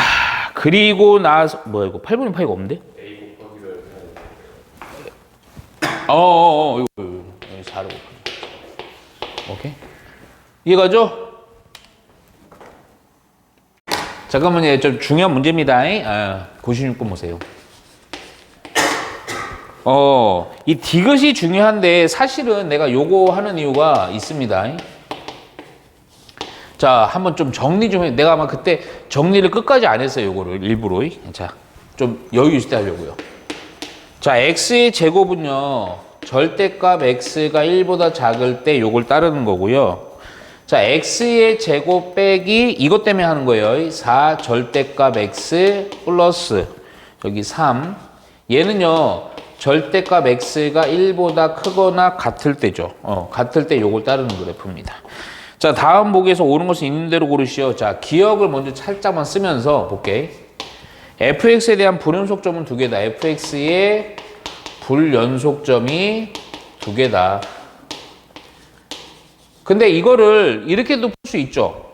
그리고 나서 뭐야 이거 8분의 파이가 없는데? A 곱하기를 해야 이거 4로 오케이? 이해가죠? 잠깐만요. 좀 중요한 문제입니다. 96번 보세요. 이 디귿이 중요한데 사실은 내가 요거 하는 이유가 있습니다. 자, 한번 좀 정리 좀 해. 내가 아마 그때 정리를 끝까지 안 했어요. 요거를 일부러. 자, 좀 여유 있을 때 하려고요. 자, x의 제곱은요. 절대값 x가 1보다 작을 때 요걸 따르는 거고요. 자, x의 제곱 빼기 이것 때문에 하는 거예요. 4 절대값 x 플러스 여기 3. 얘는요. 절대값 x가 1보다 크거나 같을 때죠. 같을 때 요걸 따르는 그래프입니다. 자, 다음 보기에서 옳은 것은 있는 대로 고르시오. 자, 기억을 먼저 살짝만 쓰면서 볼게. fx에 대한 불연속점은 2개다. fx의 불연속점이 2개다. 근데 이거를 이렇게도 풀 수 있죠.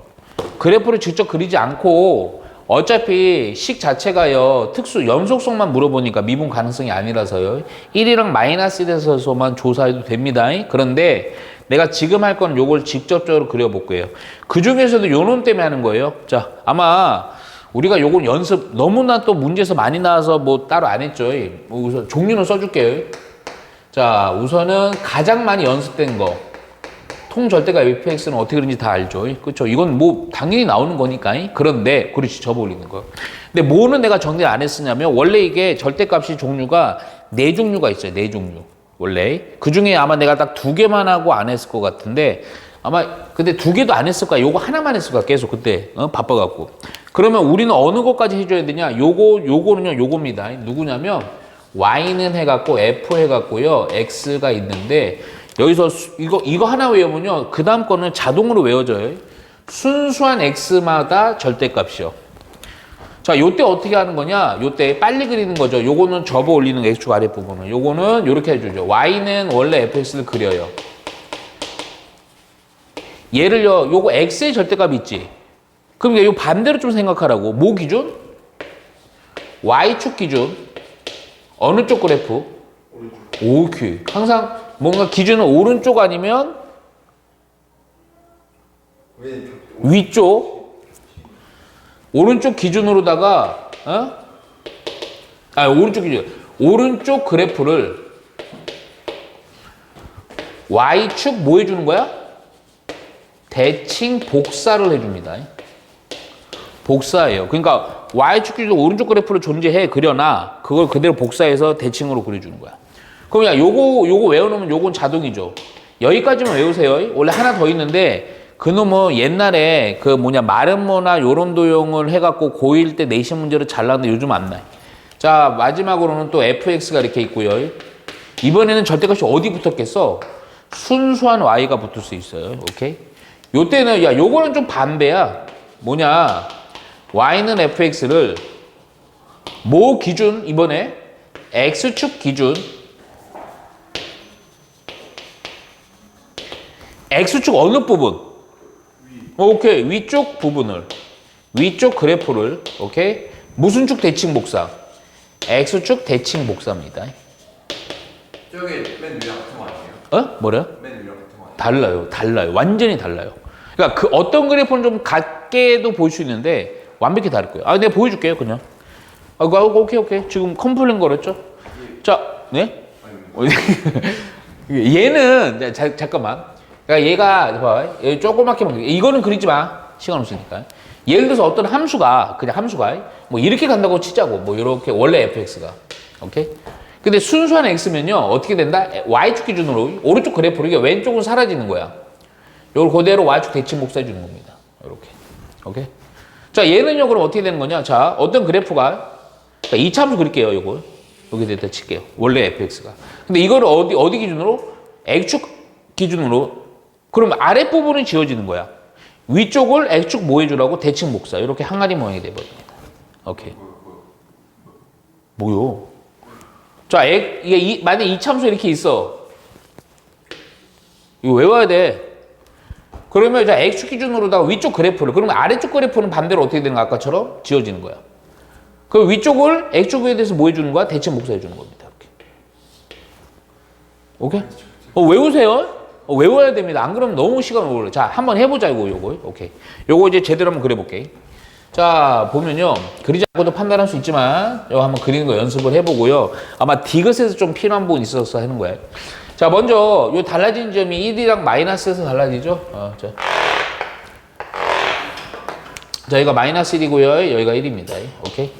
그래프를 직접 그리지 않고 어차피 식 자체가요. 특수 연속성만 물어보니까 미분 가능성이 아니라서요. 1이랑 -1에서만 조사해도 됩니다. 그런데 내가 지금 할 건 요걸 직접적으로 그려볼게요. 그 중에서도 요 놈 때문에 하는 거예요. 자, 아마 우리가 요건 연습 너무나 또 문제에서 많이 나와서 뭐 따로 안 했죠. 우선 종류는 써줄게요. 자, 우선은 가장 많이 연습된 거. 통절대값 fx는 어떻게 그런지 다 알죠. 그렇죠? 이건 뭐 당연히 나오는 거니까. 그런데 그렇지, 접어 올리는 거. 근데 뭐는 내가 정리를 안 했으냐면 원래 이게 절대값이 종류가 4종류가 있어요. 4종류. 원래. 그 중에 아마 내가 딱 2개만 하고 안 했을 것 같은데 아마 근데 2개도 안 했을 거야. 요거 하나만 했을 거야. 계속 그때 바빠갖고. 그러면 우리는 어느 것까지 해줘야 되냐? 요거는요. 요겁니다. 누구냐면 y는 해갖고 f 해갖고요. x가 있는데 여기서 이거 하나 외우면요. 그 다음 거는 자동으로 외워져요. 순수한 x마다 절대값이요. 자, 요때 어떻게 하는 거냐? 요때 빨리 그리는 거죠. 요거는 접어 올리는 x축 아랫부분은. 요거는 요렇게 해주죠. y는 원래 fx를 그려요. 얘를요. 요거 x의 절대값 있지? 그럼 요 반대로 좀 생각하라고. 뭐 기준? y축 기준. 어느 쪽 그래프? 오케이. 항상 뭔가 기준은 오른쪽 아니면 위쪽. 오른쪽 기준으로다가 오른쪽 기준. 오른쪽 그래프를 y축 뭐 해주는 거야? 대칭 복사를 해줍니다. 복사예요. 그러니까 y축 기준 오른쪽 그래프로 존재해 그려놔. 그걸 그대로 복사해서 대칭으로 그려주는 거야. 그럼 야 요거 외워놓으면 요건 자동이죠. 여기까지만 외우세요. 원래 하나 더 있는데 그놈은 옛날에 그 뭐냐 마름모나 요런 도형을 해갖고 고1 때 내신 문제로 잘 나왔는데 요즘 안 나요. 자 마지막으로는 또 fx가 이렇게 있고요. 이번에는 절대값이 어디 붙었겠어? 순수한 y가 붙을 수 있어요. 오케이? 요때는 야 요거는 좀 반대야. 뭐냐 y는 fx를 뭐 기준 이번에 x축 기준 x축 어느 부분? 오케이 위쪽 부분을 위쪽 그래프를 오케이 무슨 축 대칭 복사? x축 대칭 복사입니다. 저기 맨 위랑 같은 거 아니에요? 어? 뭐래요? 맨 위랑 같은 거 아니에요? 달라요. 완전히 달라요. 그러니까 그 어떤 그래프는 좀 같게도 보일 수 있는데 완벽히 다를 거예요. 아, 내가 보여줄게요, 그냥. 아, 오케이. 지금 컴플레인 걸었죠? 자, 네? 얘는 잠깐만. 그러니까 얘가 봐, 얘 조그맣게 이거는 그리지 마. 시간 없으니까. 예를 들어서 어떤 함수가 그냥 함수가 뭐 이렇게 간다고 치자고 뭐 이렇게 원래 fx가 오케이. 근데 순수한 x면요 어떻게 된다? y축 기준으로 오른쪽 그래프로 이게 왼쪽은 사라지는 거야. 이걸 그대로 y축 대칭 복사해 주는 겁니다. 이렇게. 오케이. 자, 얘는요, 그럼 어떻게 되는 거냐? 자, 어떤 그래프가, 자, 이차함수 그릴게요, 요거. 여기다 칠게요. 원래 fx가. 근데 이거를 어디 기준으로? x축 기준으로. 그럼 아랫부분은 지워지는 거야. 위쪽을 x축 뭐 해주라고? 대칭 복사. 이렇게 항아리 모양이 돼버립니다. 오케이. 뭐요? 자, 이게 만약에 이차함수 이렇게 있어. 이거 외워야 돼. 그러면 이제 x축 기준으로다가 위쪽 그래프를 그러면 아래쪽 그래프는 반대로 어떻게 되는 거 아까처럼 지워지는 거야. 그 위쪽을 x축에 대해서 뭐 해주는 거야? 대칭 복사해 주는 겁니다. 이렇게. 오케이? 외우세요. 외워야 됩니다. 안 그러면 너무 시간 오래. 자, 한번 해보자 요거. 오케이. 요거 이제 제대로 한번 그려볼게. 자, 보면요. 그리지 않고도 판단할 수 있지만 요거 한번 그리는 거 연습을 해보고요. 아마 디귿에서 좀 필요한 부분이 있어서 하는 거예요. 자, 먼저 요 달라진 점이 1이랑 마이너스에서 달라지죠. 자, 여기가 마이너스 1이고요. 여기가 1입니다. 오케이.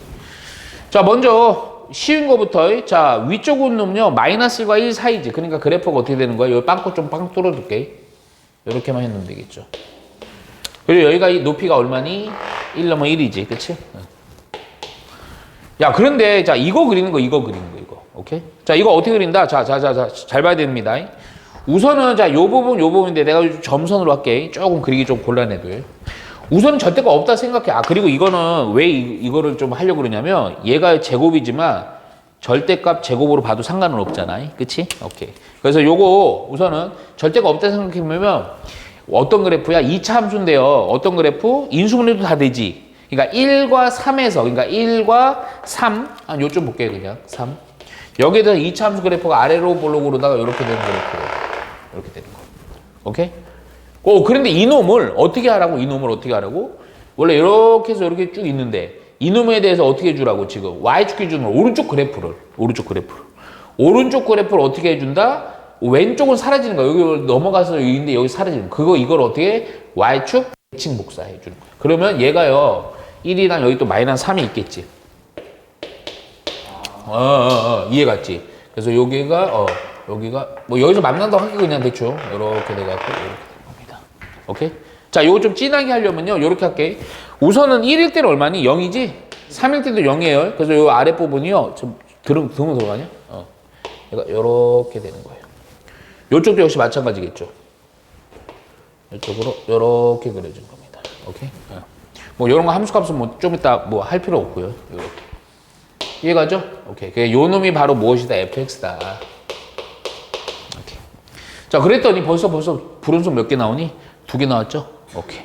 자, 먼저 쉬운 거부터. 자, 위쪽 운놈요. 마이너스 1과 1 사이지. 그러니까 그래프가 어떻게 되는 거야? 여기 빵꾸 좀 빵 뚫어둘게. 이렇게만 해놓으면 되겠죠. 그리고 여기가 이 높이가 얼마니? 1 넘어 1이지. 그치? 야, 그런데 자, 이거 그리는 거. 오케이? 자, 이거 어떻게 그린다? 자, 잘 봐야 됩니다. 우선은 자, 요 부분인데 내가 점선으로 할게. 조금 그리기 좀 곤란해도요. 우선은 절대가 없다 생각해. 아, 그리고 이거는 왜 이거를 좀 하려고 그러냐면 얘가 제곱이지만 절대값 제곱으로 봐도 상관은 없잖아. 그치? 오케이. 그래서 요거 우선은 절대가 없다 생각해보면 어떤 그래프야? 2차 함수인데요. 어떤 그래프? 인수분해도 다 되지. 그러니까 1과 3에서 그러니까 1과 3 요점 볼게요. 그냥 3 여기에 대해서 2차 함수 그래프가 아래로 볼록으로다가 이렇게 되는 그래프로 이렇게 되는 거. 오케이? 그런데 이놈을 어떻게 하라고? 원래 이렇게 해서 이렇게 쭉 있는데 이놈에 대해서 어떻게 해주라고 지금 y축 기준으로 오른쪽 그래프를 어떻게 해준다? 왼쪽은 사라지는 거야. 여기 넘어가서 여기인데 여기 사라지는 거야. 이걸 어떻게 y축 대칭 복사해 주는 거야. 그러면 얘가요 1이랑 여기 또 마이너스 3이 있겠지. 이해갔지? 그래서 여기가 뭐 여기서 만난다고 하기 그냥 대충 이렇게 돼갖고 이렇게 되는 겁니다. 오케이? 자, 요거 좀 진하게 하려면요 이렇게 할게. 우선은 1일 때는 얼마니? 0이지? 3일 때도 0이에요. 그래서 요 아랫 부분이요 좀 드문 들어가냐? 얘가 이렇게 되는 거예요. 요쪽도 역시 마찬가지겠죠. 이쪽으로 이렇게 그려진 겁니다. 오케이? 뭐 이런 거 함수값은 뭐 좀 이따 뭐 할 필요 없고요. 이렇게. 이해가죠? 오케이. 요 놈이 바로 무엇이다? fx다. 오케이. 자, 그랬더니 벌써 불연속 몇 개 나오니? 2개 나왔죠? 오케이.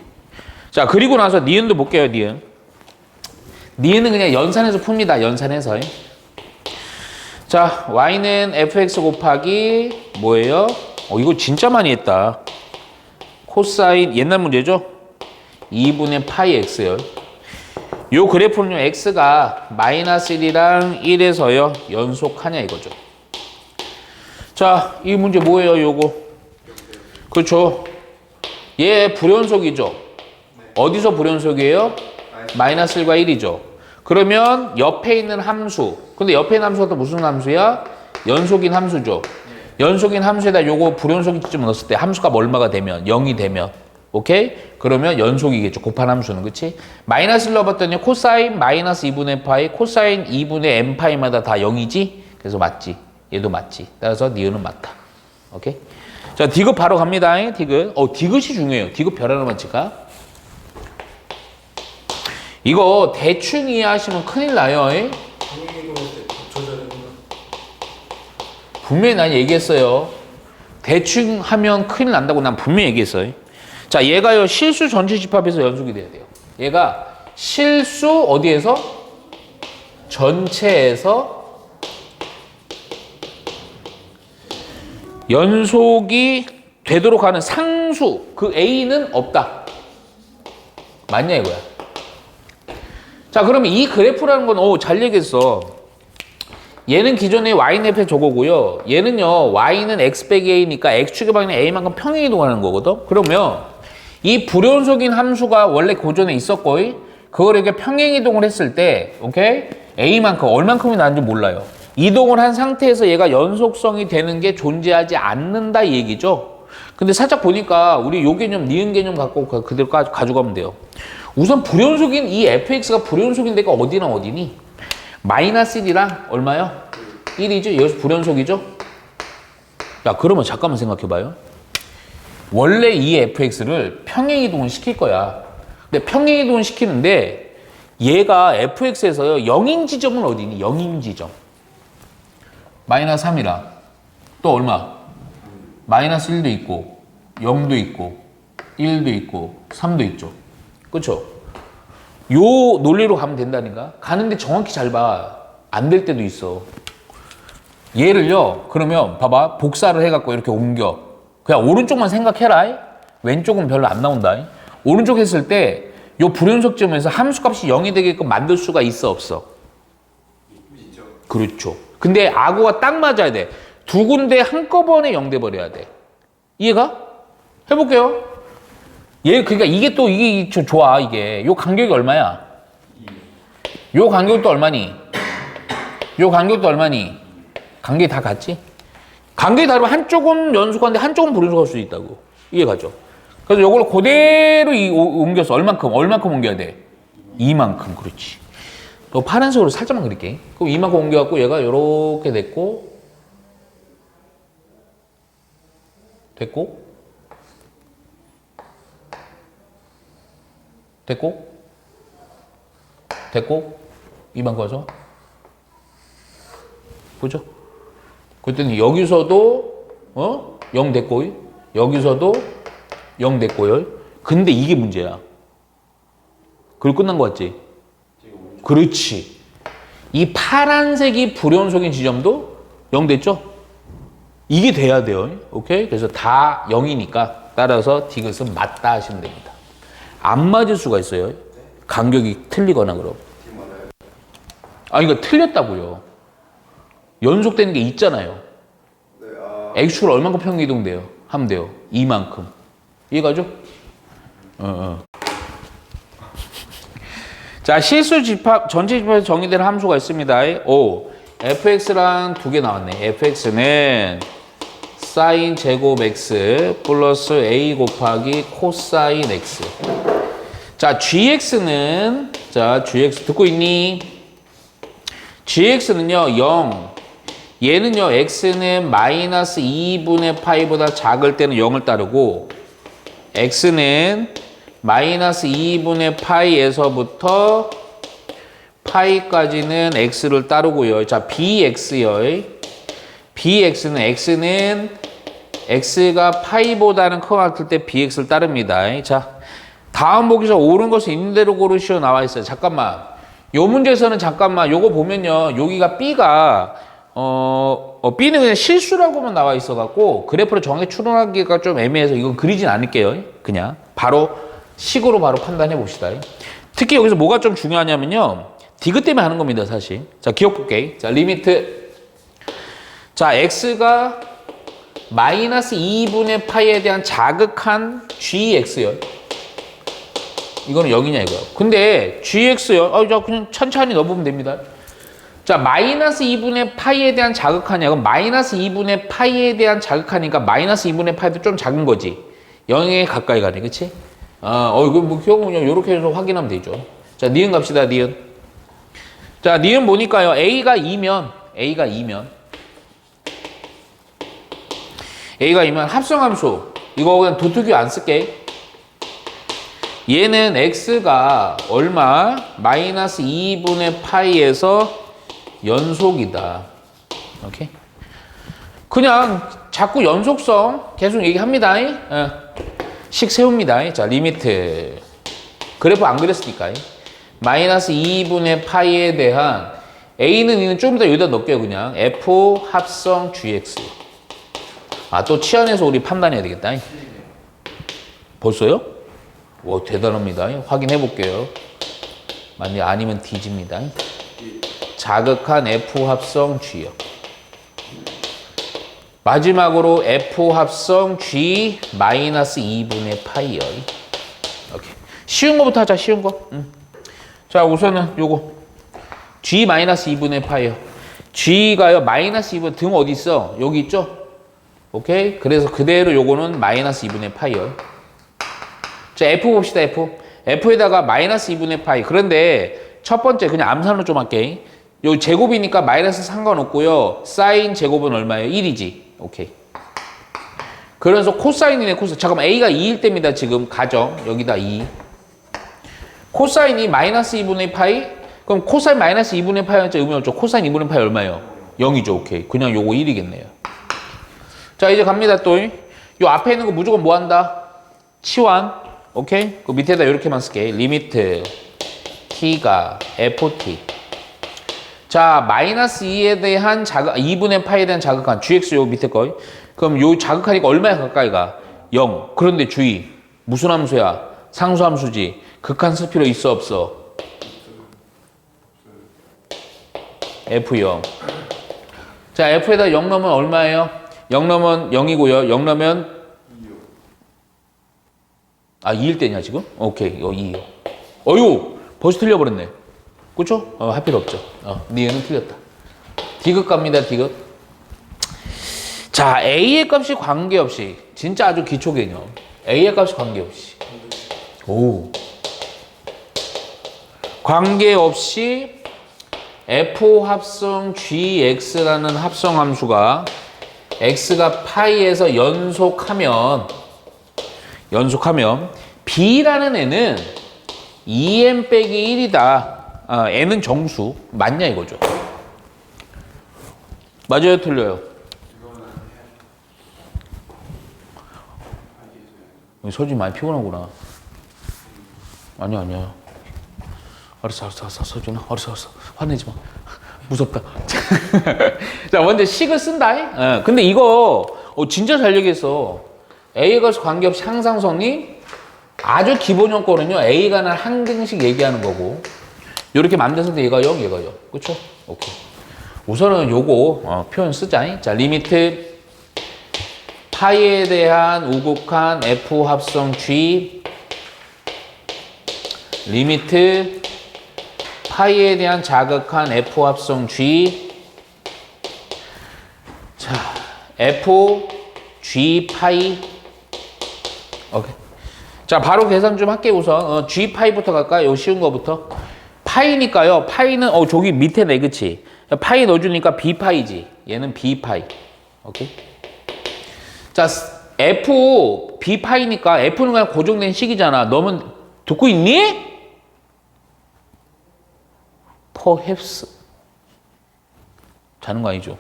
자, 그리고 나서 니은도 볼게요, 니은. 니은은 그냥 연산해서 풉니다. 연산해서. 자, y는 fx 곱하기 뭐예요? 이거 진짜 많이 했다. 코사인, 옛날 문제죠? 2분의 파이 x요. 요 그래프는요, x가 마이너스 1이랑 1에서요, 연속하냐 이거죠. 자, 이 문제 뭐예요, 요거? 그렇죠. 얘 불연속이죠. 어디서 불연속이에요? 마이너스 1과 1이죠. 그러면 옆에 있는 함수. 근데 옆에 있는 함수가 또 무슨 함수야? 연속인 함수죠. 연속인 함수에다 요거 불연속인 지점 넣었을 때 함수가 얼마가 되면 0이 되면 오케이? 그러면 연속이겠죠. 곱한 함수는 그치? 마이너스를 넣어봤더니 코사인 마이너스 2분의 파이 코사인 2분의 n 파이마다 다 0이지? 그래서 맞지. 얘도 맞지. 따라서 니은은 맞다. 오케이? 자, 디귿 바로 갑니다. 디귿. 디귿이 중요해요. 디귿 별 하나만 칠까? 이거 대충 이해하시면 큰일 나요. 평행이동할 때 겹쳐져야 되는 거. 분명히 난 얘기했어요. 대충 하면 큰일 난다고 난 분명히 얘기했어요. 자, 얘가요 실수 전체 집합에서 연속이 돼야 돼요. 얘가 실수 어디에서? 전체에서 연속이 되도록 하는 상수 그 A는 없다. 맞냐 이거야. 자, 그러면 이 그래프라는 건 잘 얘기했어. 얘는 기존의 y는 f 저거고요. 얘는요 y는 x 빼기 a니까 x축의 방향은 a만큼 평행이동하는 거거든. 그러면 이 불연속인 함수가 원래 고전에 있었고 그걸 이렇게 평행이동을 했을 때 오케이? a만큼 얼만큼이 나는지 몰라요. 이동을 한 상태에서 얘가 연속성이 되는 게 존재하지 않는다 이 얘기죠. 근데 살짝 보니까 우리 요 개념 니은 개념 갖고 그대로 가져가면 돼요. 우선 불연속인 이 fx가 불연속인 데가 어디랑 어디니? 마이너스 1이랑 얼마요? 1이죠? 여기서 불연속이죠? 야, 그러면 잠깐만 생각해봐요. 원래 이 fx를 평행이동을 시킬 거야. 근데 평행이동을 시키는데 얘가 fx에서요 0인 지점은 어디니? 0인 지점. 마이너스 3이랑 또 얼마? 마이너스 1도 있고 0도 있고 1도 있고 3도 있죠. 그쵸? 요 논리로 가면 된다니까? 가는데 정확히 잘 봐. 안 될 때도 있어. 얘를요, 그러면 봐봐. 복사를 해갖고 이렇게 옮겨. 그냥 오른쪽만 생각해라. 왼쪽은 별로 안 나온다. 오른쪽 했을 때 요 불연속점에서 함수값이 0이 되게끔 만들 수가 있어, 없어? 있죠. 그렇죠. 근데 아구가 딱 맞아야 돼. 두 군데 한꺼번에 0 돼버려야 돼. 이해가? 해볼게요. 그러니까 이게 좋아, 이게. 요 간격이 얼마야? 요 간격도 얼마니? 요 간격도 얼마니? 간격이 다 같지? 간격이 다르면 한쪽은 연속한데 한쪽은 불연속할 수 있다고. 이해가죠? 그래서 요걸 그대로 옮겨서 얼만큼 옮겨야 돼? 이만큼, 그렇지. 너 파란색으로 살짝만 그릴게. 그럼 이만큼 옮겨갖고 얘가 요렇게 됐고, 됐고, 이만큼 와서. 보죠? 그랬더니 여기서도, 0 됐고, 여기서도 0 됐고요. 근데 이게 문제야. 그리고 끝난 거 같지? 그렇지. 이 파란색이 불연속인 지점도 0 됐죠? 이게 돼야 돼요. 오케이? 그래서 다 0이니까 따라서 디귿은 맞다 하시면 됩니다. 안 맞을 수가 있어요. 간격이 틀리거나 그럼. 이거 틀렸다고요. 연속되는 게 있잖아요. 네, x축을 얼만큼 평행이동돼요? 하면 돼요. 이만큼. 이해가죠? 자, 실수 집합, 전체 집합에서 정의되는 함수가 있습니다. fx랑 두 개 나왔네. fx는 사인 제곱 x 플러스 a 곱하기 코사인 x. 자, gx는, gx 듣고 있니? gx는요, 0. 얘는요, x는 마이너스 2분의 파이보다 작을 때는 0을 따르고, x는 마이너스 2분의 파이에서부터 파이까지는 x를 따르고요. 자, bx요. bx는 x는 x가 파이보다는 크고 같을 때 bx를 따릅니다. 자, 다음 보기서 옳은 것을 있는 대로 고르시오 나와 있어요. 잠깐만. 요 문제에서는 잠깐만 요거 보면요. 여기가 b가 b는 그냥 실수라고만 나와 있어갖고 그래프를 정확히 추론하기가 좀 애매해서 이건 그리진 않을게요. 그냥 바로 식으로 바로 판단해 봅시다. 특히 여기서 뭐가 좀 중요하냐면요. 디귿 때문에 하는 겁니다, 사실. 자, 기억 볼게. 자, 리미트. 자, x가 마이너스 2분의 파이에 대한 자극한 gx요. 이거는 0이냐 이거야. 근데 gx 자 그냥 천천히 넣어보면 됩니다. 자 마이너스 2분의 파이에 대한 자극하냐. 그럼 마이너스 2분의 파이에 대한 자극하니까 마이너스 2분의 파이도 좀 작은 거지. 0에 가까이 가네, 그치? 이거 뭐 기억은 그냥 이렇게 해서 확인하면 되죠. 자 니은 갑시다, 니은. 자 니은 보니까요, a가 2면 합성함수 이거 그냥 도트규 안 쓸게. 얘는 x가 얼마? 마이너스 2분의 파이에서 연속이다. 오케이? 그냥 자꾸 연속성 계속 얘기합니다. 식 세웁니다. 자, 리미트. 그래프 안 그렸으니까. 마이너스 2분의 파이에 대한 a는 이는 좀 이따 여기다 넣을게요. 그냥 f 합성 gx. 또 치안해서 우리 판단해야 되겠다. 벌써요? 와, 대단합니다. 확인해 볼게요. 만약 아니면 뒤집니다. 자극한 F 합성 G요. 마지막으로 F 합성 G 마이너스 2분의 파이요. 오케이. 쉬운 거부터 하자, 쉬운 거. 자, 우선은 요거. G 마이너스 2분의 파이요. G가요, 마이너스 2분, 등 어디 있어? 여기 있죠? 오케이? 그래서 그대로 요거는 마이너스 2분의 파이요. 자, F 봅시다, F. F에다가 마이너스 2분의 파이. 그런데 첫 번째 그냥 암산으로 좀 할게. 요 제곱이니까 마이너스 상관없고요. 사인 제곱은 얼마예요? 1이지. 오케이. 그래서 코사인이네, 코사인. 잠깐만, A가 2일 때입니다, 지금. 가정. 여기다 2. 코사인이 마이너스 2분의 파이? 그럼 코사인 마이너스 2분의 파이 할지 의미 없죠? 코사인 2분의 파이 얼마예요? 0이죠, 오케이. 그냥 요거 1이겠네요. 자, 이제 갑니다, 또. 요 앞에 있는 거 무조건 뭐 한다? 치환. 오케이? 그 밑에다 이렇게만 쓸게. 리미트 t가 ft. 자, 마이너스 2에 대한 2분의 파이에 대한 자극한 gx 요 밑에 거. 그럼 요 자극하니까 얼마에 가까이 가? 0. 그런데 주의. 무슨 함수야? 상수함수지. 극한 쓸 필요 있어, 없어? f0. 자, f에다 0 넣으면 얼마예요? 0 넣으면 0이고요. 0 넣으면 2일 때냐, 지금? 오케이, 2요. 어휴, 벌써 틀려버렸네. 그쵸? 할 필요 없죠. 니은은 틀렸다. 디귿 갑니다, 디귿. 자, A의 값이 관계없이, 진짜 아주 기초 개념. A의 값이 관계없이. 오. 관계없이 F 합성 GX라는 합성함수가 X가 파이에서 연속하면 B라는 애는 2n 빼기 1이다. n은 정수. 맞냐 이거죠. 맞아요, 틀려요? 서진이 많이 피곤하구나. 아니야. 알았어, 서진아. 알았어. 화내지 마. 무섭다. 자, 먼저 식을 쓴다. 근데 이거 진짜 잘 얘기했어. A에 관해서 관계없이 항상 성립. 아주 기본 요건은요, A가 난 한 등씩 얘기하는 거고, 이렇게 만들어서 얘가 0, 얘가 0. 그쵸? 오케이. 우선은 요거 표현 쓰자. 자, 리미트 파이에 대한 우극한 F 합성 G, 리미트 파이에 대한 자극한 F 합성 G. 자, F G 파이. 오케이. 자, 바로 계산 좀 할게요, 우선. G 파이부터 갈까요? 요 쉬운 거부터. 파이니까요. 파이는, 저기 밑에네, 그치? 파이 넣어주니까 B 파이지. 얘는 B 파이. 오케이? 자, F, B 파이니까 F는 그냥 고정된 식이잖아. 너는 듣고 있니? perhaps. 자는 거 아니죠?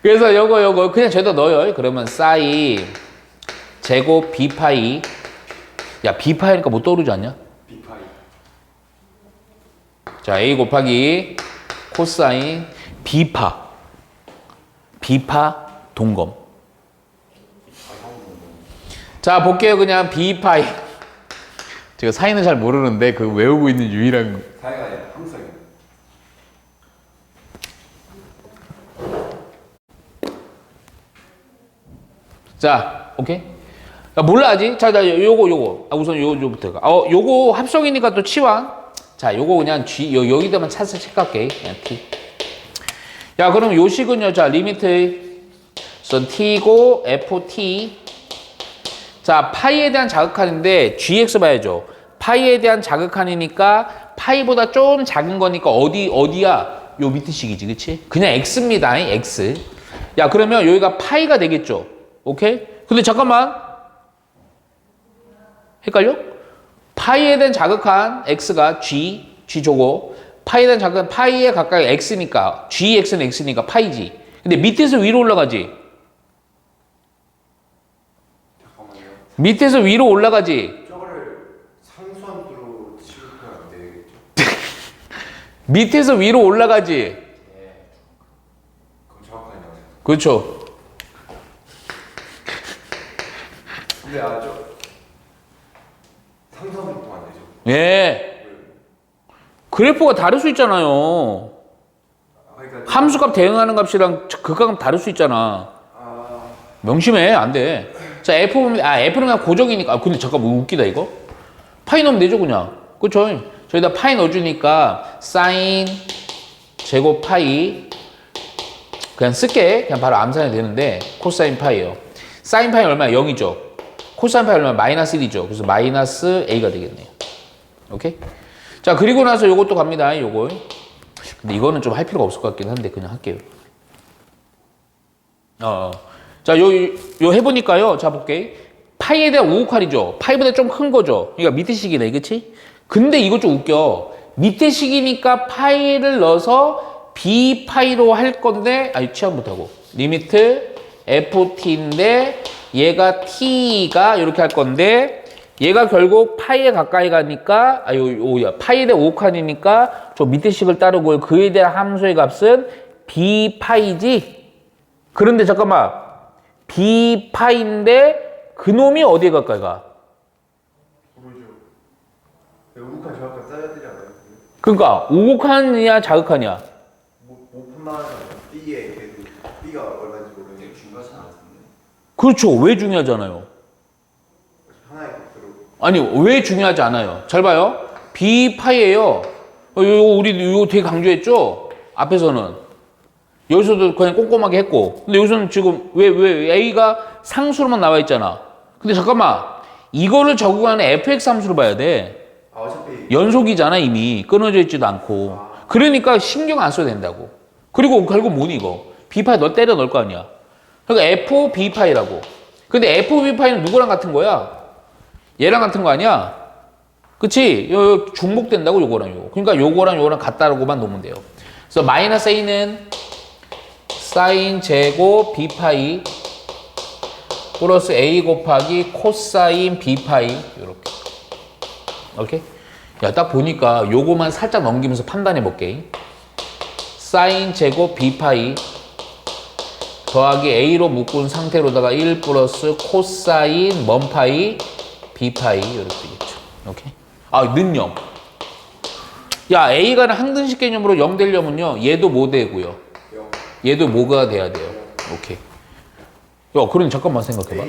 그래서 요거 그냥 저기다 넣어요. 그러면 사인 제곱 B파이. 야, B파이니까 뭐 떠오르지 않냐? B파이. 자, A 곱하기 코사인 B파. B파 동검. 자, 볼게요. 그냥 B파이. 제가 사인은 잘 모르는데 그 외우고 있는 유일한 파이가 아니라 항상. 자, 오케이? 몰라 아직? 자, 요거. 우선 요거부터. 요거 합성이니까 또 치환. 자, 요거 그냥 여기다만 차서 체크할게. 그냥 T. 야, 그럼 요 식은요. 자, 리미트. 우선 T고, FT. 자, 파이에 대한 자극한인데, GX 봐야죠. 파이에 대한 자극한이니까, 파이보다 좀 작은 거니까, 어디야? 요 밑에 식이지, 그치? 그냥 X입니다, X. 야, 그러면 여기가 파이가 되겠죠? 오케이? 근데 잠깐만. 헷갈려? 파이에 대한 자극한 x가 g 저거. 파이에 대한 자극한 파이에 가까이 x니까 gx는 x니까 파이지. 근데 밑에서 위로 올라가지. 잠깐만요. 밑에서 위로 올라가지. 저거를 상수함수로 취급하면 안 되겠죠? 밑에서 위로 올라가지. 그럼 정확하네요. 그렇죠. 근데 상수함수로 안 되죠? 예. 그래프가 다를 수 있잖아요. 그러니까 함수값 대응하는 값이랑 극값 다를 수 있잖아. 명심해. 안 돼. 자, F는 그냥 고정이니까. 근데 잠깐 뭐 웃기다 이거. 파이 넣으면 되죠 그냥. 그쵸? 저기다 파이 넣어주니까 사인 제곱 파이 그냥 쓸게. 그냥 바로 암산이 되는데 코사인 파이요. 사인 파이 얼마야? 0이죠. 코사인 파이 얼마야? 마이너스 1이죠. 그래서 마이너스 A가 되겠네요. 오케이? 자, 그리고 나서 요것도 갑니다. 요거. 근데 이거는 좀 할 필요가 없을 것 같긴 한데 그냥 할게요. 자, 요 해보니까요. 자, 볼게. 파이에 대한 5억할이죠. 파이보다 좀 큰 거죠. 그러니까 밑에 식이네, 그치? 근데 이거 좀 웃겨. 밑에 식이니까 파이를 넣어서 B파이로 할 건데, 취합 못하고. 리미트 FT인데, 얘가 T가 이렇게 할 건데, 얘가 결국 파이에 가까이 가니까, 파이에 대한 5칸이니까, 저 밑에 식을 따르고, 그에 대한 함수의 값은 B파이지? 그런데 잠깐만. B파인데 그놈이 어디에 가까이 가? 모르죠. 우국한 정확한 써야 되지 않아요? 그러니까 오곡하냐 자극하냐? 오픈만 B에 계속 B가 얼마인지 모르는데 중요하지 않았는데. 그렇죠. 왜 중요하잖아요. 하나의 값으로 아니 왜 중요하지 않아요? 잘 봐요. B파이예요. 우리 이거 되게 강조했죠? 앞에서는. 여기서도 그냥 꼼꼼하게 했고. 근데 여기서는 지금 왜 A가 상수로만 나와 있잖아. 근데 잠깐만. 이거를 적용하는 fx 함수로 봐야 돼. 어차피 연속이잖아 이미. 끊어져 있지도 않고. 그러니까 신경 안 써도 된다고. 그리고 결국 뭐니 이거? B파이 너 때려 넣을 거 아니야. 그러니까 F, B파이라고. 근데 F, B파이는 누구랑 같은 거야? 얘랑 같은 거 아니야? 그치? 요 중복된다고 요거랑 요거. 그러니까 요거랑 같다라고만 놓으면 돼요. 그래서 마이너스 A는 사인 제곱 B파이 플러스 A 곱하기 코사인 B파이 이렇게. 오케이? 야, 딱 보니까 요거만 살짝 넘기면서 판단해 볼게. 사인 제곱 B파이 더하기 A로 묶은 상태로다가 1 플러스 코사인 먼파이 B파이 이렇게 되겠죠. 오케이? 는요. 야, A가 항등식 개념으로 0 되려면요. 얘도 뭐 되고요. 얘도 뭐가 돼야 돼요. 오케이. 야, 그럼 잠깐만 생각해봐.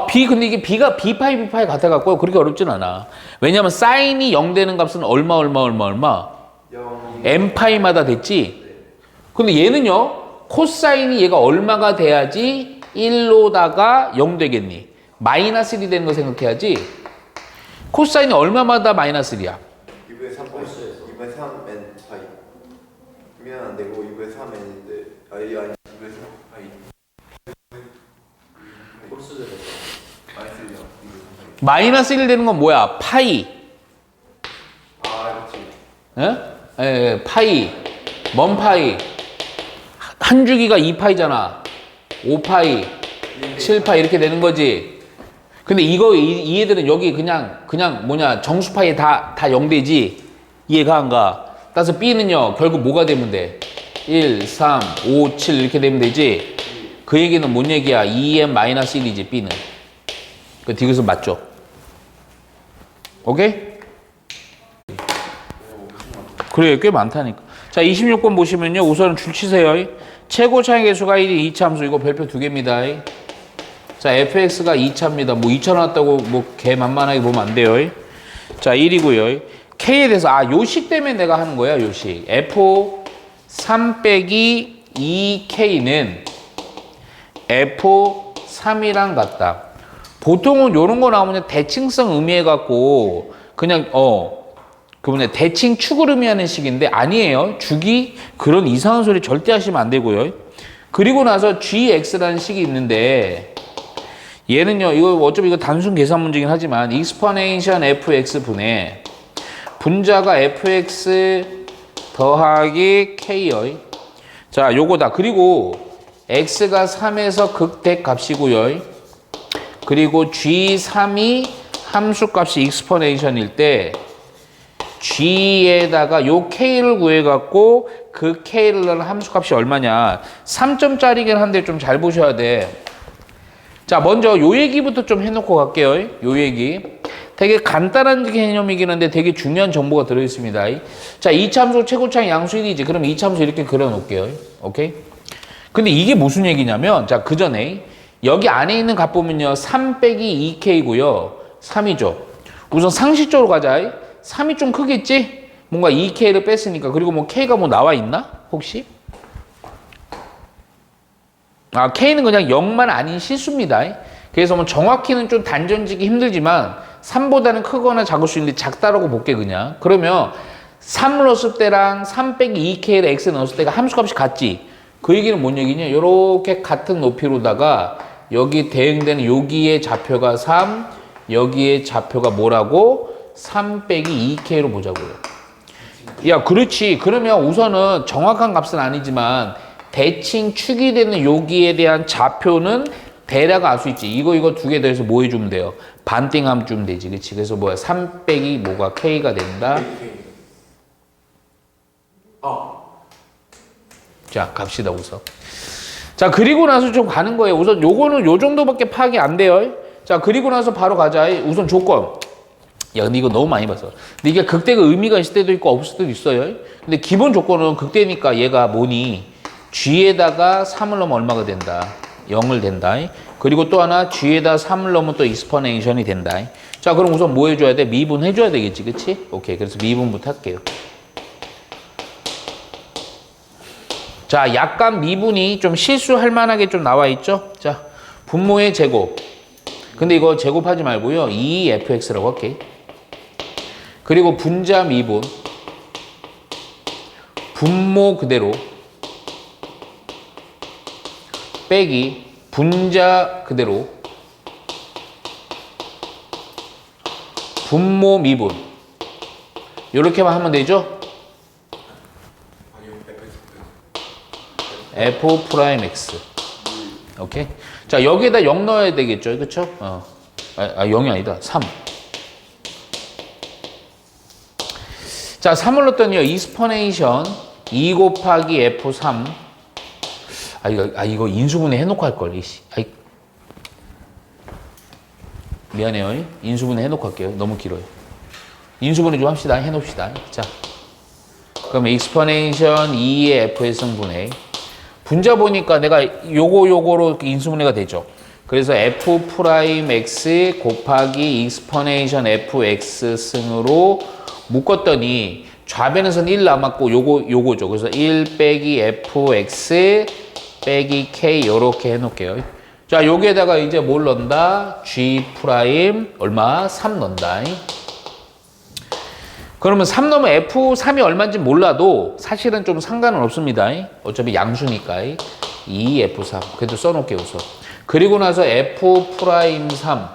B, 근데 이게 B가 B파이 같아갖고 그렇게 어렵진 않아. 왜냐면 사인이 0 되는 값은 얼마? M파이마다 됐지? 근데 얘는요, 코사인이 얘가 얼마가 돼야지 1로다가 0 되겠니? 마이너스 1이 되는 거 생각해야지. 코사인이 얼마마다 마이너스 1이야? 2분의 3 파이 2분의 3n 파이 그러면 안 되고 2분의 3n인데 아니 2분의 3 파이 홀수제에서 마이너스 1이요. 마이너스 1 되는 건 뭐야? 파이. 그렇지. 예, 파이. 먼파이. 한 주기가 2파이잖아. 5파이, 7파이 이렇게 되는 거지. 근데 이 애들은 여기 그냥 정수파이 다 0되지. 이해가 안 가. 따라서 B는요, 결국 뭐가 되면 돼? 1, 3, 5, 7 이렇게 되면 되지. 그 얘기는 뭔 얘기야? 2m-1이지, B는. 그 디귿은 맞죠? 오케이? 그래, 꽤 많다니까. 자, 26번 보시면요. 우선은 줄 치세요. 최고 차이 계수가 1이 2차 함수. 이거 별표 2개입니다. 자, fx가 2차입니다. 뭐 2차 나왔다고 뭐 개 만만하게 보면 안 돼요. 자, 1이고요. k에 대해서 요식 때문에 내가 하는 거야, 요식. f3 빼기 2k는 f3이랑 같다. 보통은 요런 거 나오면 대칭성 의미해 갖고 그냥 그분의 대칭 축을 의미하는 식인데 아니에요. 주기 그런 이상한 소리 절대 하시면 안 되고요. 그리고 나서 gx라는 식이 있는데 얘는요, 이거 어차피 이거 단순 계산 문제긴 하지만 익스포네이션 fx 분의 분자가 fx 더하기 k요. 자, 요거다. 그리고 x가 3에서 극대 값이고요. 그리고 g3이 함수 값이 익스포네이션일 때 g에다가 요 k를 구해갖고 그 k를 넣은 함수 값이 얼마냐. 3점짜리긴 한데 좀 잘 보셔야 돼. 자, 먼저 요 얘기부터 좀 해놓고 갈게요. 요 얘기. 되게 간단한 개념이긴 한데 되게 중요한 정보가 들어있습니다. 자, 이차함수 최고차의 양수 1이지. 그럼 이차함수 이렇게 그려놓을게요. 오케이? 근데 이게 무슨 얘기냐면, 자, 그 전에 여기 안에 있는 값 보면요. 3 빼기 2k고요. 3이죠. 우선 상식적으로 가자. 3이 좀 크겠지? 뭔가 2k를 뺐으니까. 그리고 뭐 k가 뭐 나와 있나? 혹시? k는 그냥 0만 아닌 실수입니다. 그래서 뭐 정확히는 좀 단정짓기 힘들지만 3보다는 크거나 작을 수 있는데 작다라고 볼게 그냥. 그러면 3 넣었을 때랑 3 빼기 2k를 x 넣었을 때가 함수값이 같지. 그 얘기는 뭔 얘기냐? 이렇게 같은 높이로다가 여기 대응되는 여기의 좌표가 3, 여기의 좌표가 뭐라고? 3 빼기 2k로 보자고요. 야, 그렇지. 그러면 우선은 정확한 값은 아니지만 대칭 축이 되는 여기에 대한 좌표는 대략 알 수 있지. 이거 두 개 더해서 뭐 해주면 돼요? 반띵하면 주면 되지. 그치? 그래서 뭐야? 3 빼기 뭐가 k가 된다. 자, 갑시다, 우선. 자, 그리고 나서 좀 가는 거예요. 우선 요거는 요 정도밖에 파악이 안 돼요. 자, 그리고 나서 바로 가자. 우선 조건. 야, 근데 이거 너무 많이 봤어. 근데 이게 극대가 의미가 있을 때도 있고 없을 때도 있어요. 근데 기본 조건은 극대니까 얘가 뭐니? g에다가 3을 넣으면 얼마가 된다? 0을 된다. 그리고 또 하나 g에다 3을 넣으면 또 익스포네이션이 된다. 자, 그럼 우선 뭐 해줘야 돼? 미분 해줘야 되겠지, 그치? 오케이, 그래서 미분부터 할게요. 자, 약간 미분이 좀 실수할 만하게 좀 나와 있죠? 자, 분모의 제곱. 근데 이거 제곱하지 말고요. 2fx라고 할게. 그리고 분자 미분. 분모 그대로. 빼기 분자 그대로 분모 미분 이렇게만 하면 되죠? f 프라임 x. 오케이. 자, 여기에다 0 넣어야 되겠죠, 그렇죠? 0이 아니다. 3. 자, 3을 넣었더니요. 익스포네이션 2 곱하기 f3. 이거 인수분해 해놓고 할 걸. 미안해요. 인수분해 해놓고 할게요. 너무 길어요. 인수분해 좀 합시다. 해놓읍시다. 자, 그러면 익스포네이션 2의 f의 승분해. 분자 보니까 내가 요거로 인수분해가 되죠. 그래서 f 프라임 x 곱하기 익스포네이션 fx 승으로 묶었더니 좌변에서는 1 남았고 요거죠. 그래서 1 빼기 fx 빼기 k 요렇게 해놓을게요. 자, 여기에다가 이제 뭘 넣는다? g 프라임 얼마? 3 넣는다. 그러면 3 넣으면 f3이 얼마인지 몰라도 사실은 좀 상관은 없습니다. 어차피 양수니까 2f3 그래도 써놓을게요 우선. 그리고 나서 f 프라임 3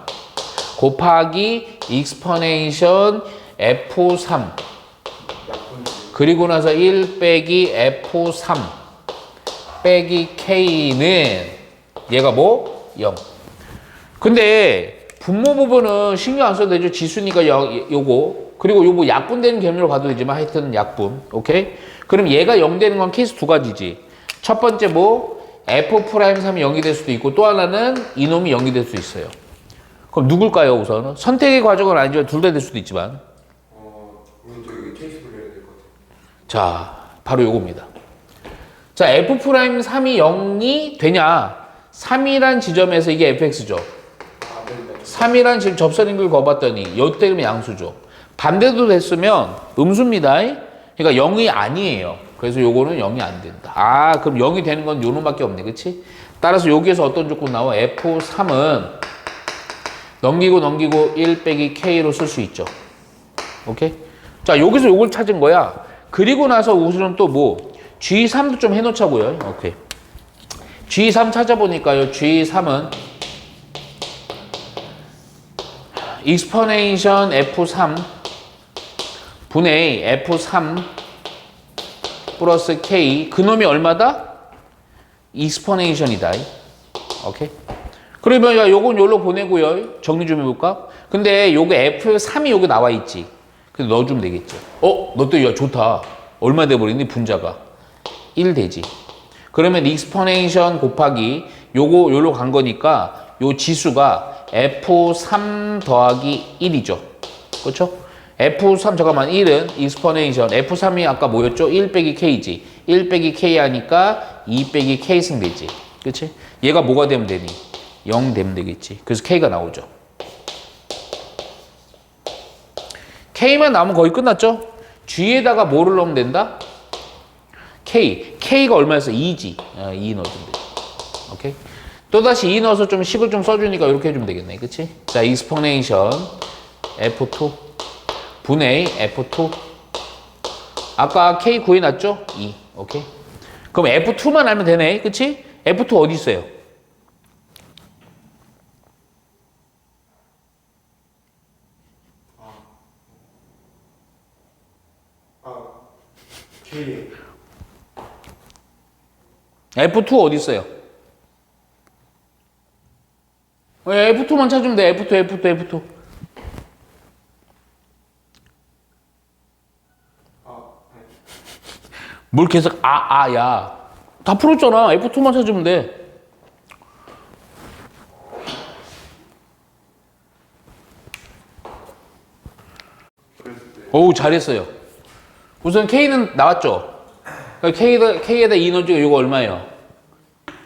곱하기 익스포네이션 f3 그리고 나서 1 빼기 f3 빼기 k는 얘가 뭐? 0. 근데 분모 부분은 신경 안 써도 되죠. 지수니까 요거. 그리고 요거 약분되는 개념으로 가도 되지만 하여튼 약분. 오케이? 그럼 얘가 0 되는 건 케이스 두 가지지. 첫 번째 뭐? f'3이 0이 될 수도 있고 또 하나는 이놈이 0이 될 수 있어요. 그럼 누굴까요 우선은? 선택의 과정은 아니지만 둘 다 될 수도 있지만. 오른쪽 여기 케이스 돌려야 될 것 같아. 자, 바로 요겁니다. 자, f'3이 0이 되냐? 3이란 지점에서 이게 fx죠. 3이란 지금 접선인글 거봤더니 요때 그러면 양수죠. 반대도 됐으면 음수입니다. 그러니까 0이 아니에요. 그래서 요거는 0이 안 된다. 아, 그럼 0이 되는 건 요놈밖에 없네. 그치? 따라서 여기에서 어떤 조건 나와? F3은 넘기고 1 빼기 K로 쓸 수 있죠. 오케이? 자, 여기서 요걸 찾은 거야. 그리고 나서 우수는 또 뭐? G3도 좀 해놓자고요. 오케이. G3 찾아보니까요. G3은 익스포네이션 F3 분의 F3 플러스 K 그놈이 얼마다? 익스포네이션이다. 오케이? 그러면 야 요건 요로 보내고요. 정리 좀 해볼까? 근데 요거 F3이 여기 나와 있지. 근데 넣어주면 되겠죠. 너 또 야 좋다. 얼마 돼버리니 분자가? 1 되지. 그러면 익스포네이션 곱하기 요거 요로 간 거니까 요 지수가 F3 더하기 1이죠. 그렇죠? F3 잠깐만 1은 익스포네이션 F3이 아까 뭐였죠? 1 빼기 K지. 1 빼기 K 하니까 2 빼기 K승 되지. 그치? 얘가 뭐가 되면 되니? 0 되면 되겠지. 그래서 K가 나오죠. K만 나오면 거의 끝났죠? G에다가 뭐를 넣으면 된다? K. K가 얼마였어? 2지. 2 넣어주면 돼. 오케이? 또다시 2 넣어서 좀 식을 좀 써주니까 이렇게 해주면 되겠네. 그치? 자, 익스포네이션 F2 분의 F2 아까 K 구해놨죠? 2. 오케이? 그럼 F2만 알면 되네. 그치? F2 어디 있어요? K F2 어디 있어요? F2만 찾으면 돼. F2. 뭘 계속 야. 다 풀었잖아. F2만 찾으면 돼. 어우, 잘했어요. 우선 K는 나왔죠? K에다 2 넣어주니까 이거 얼마예요?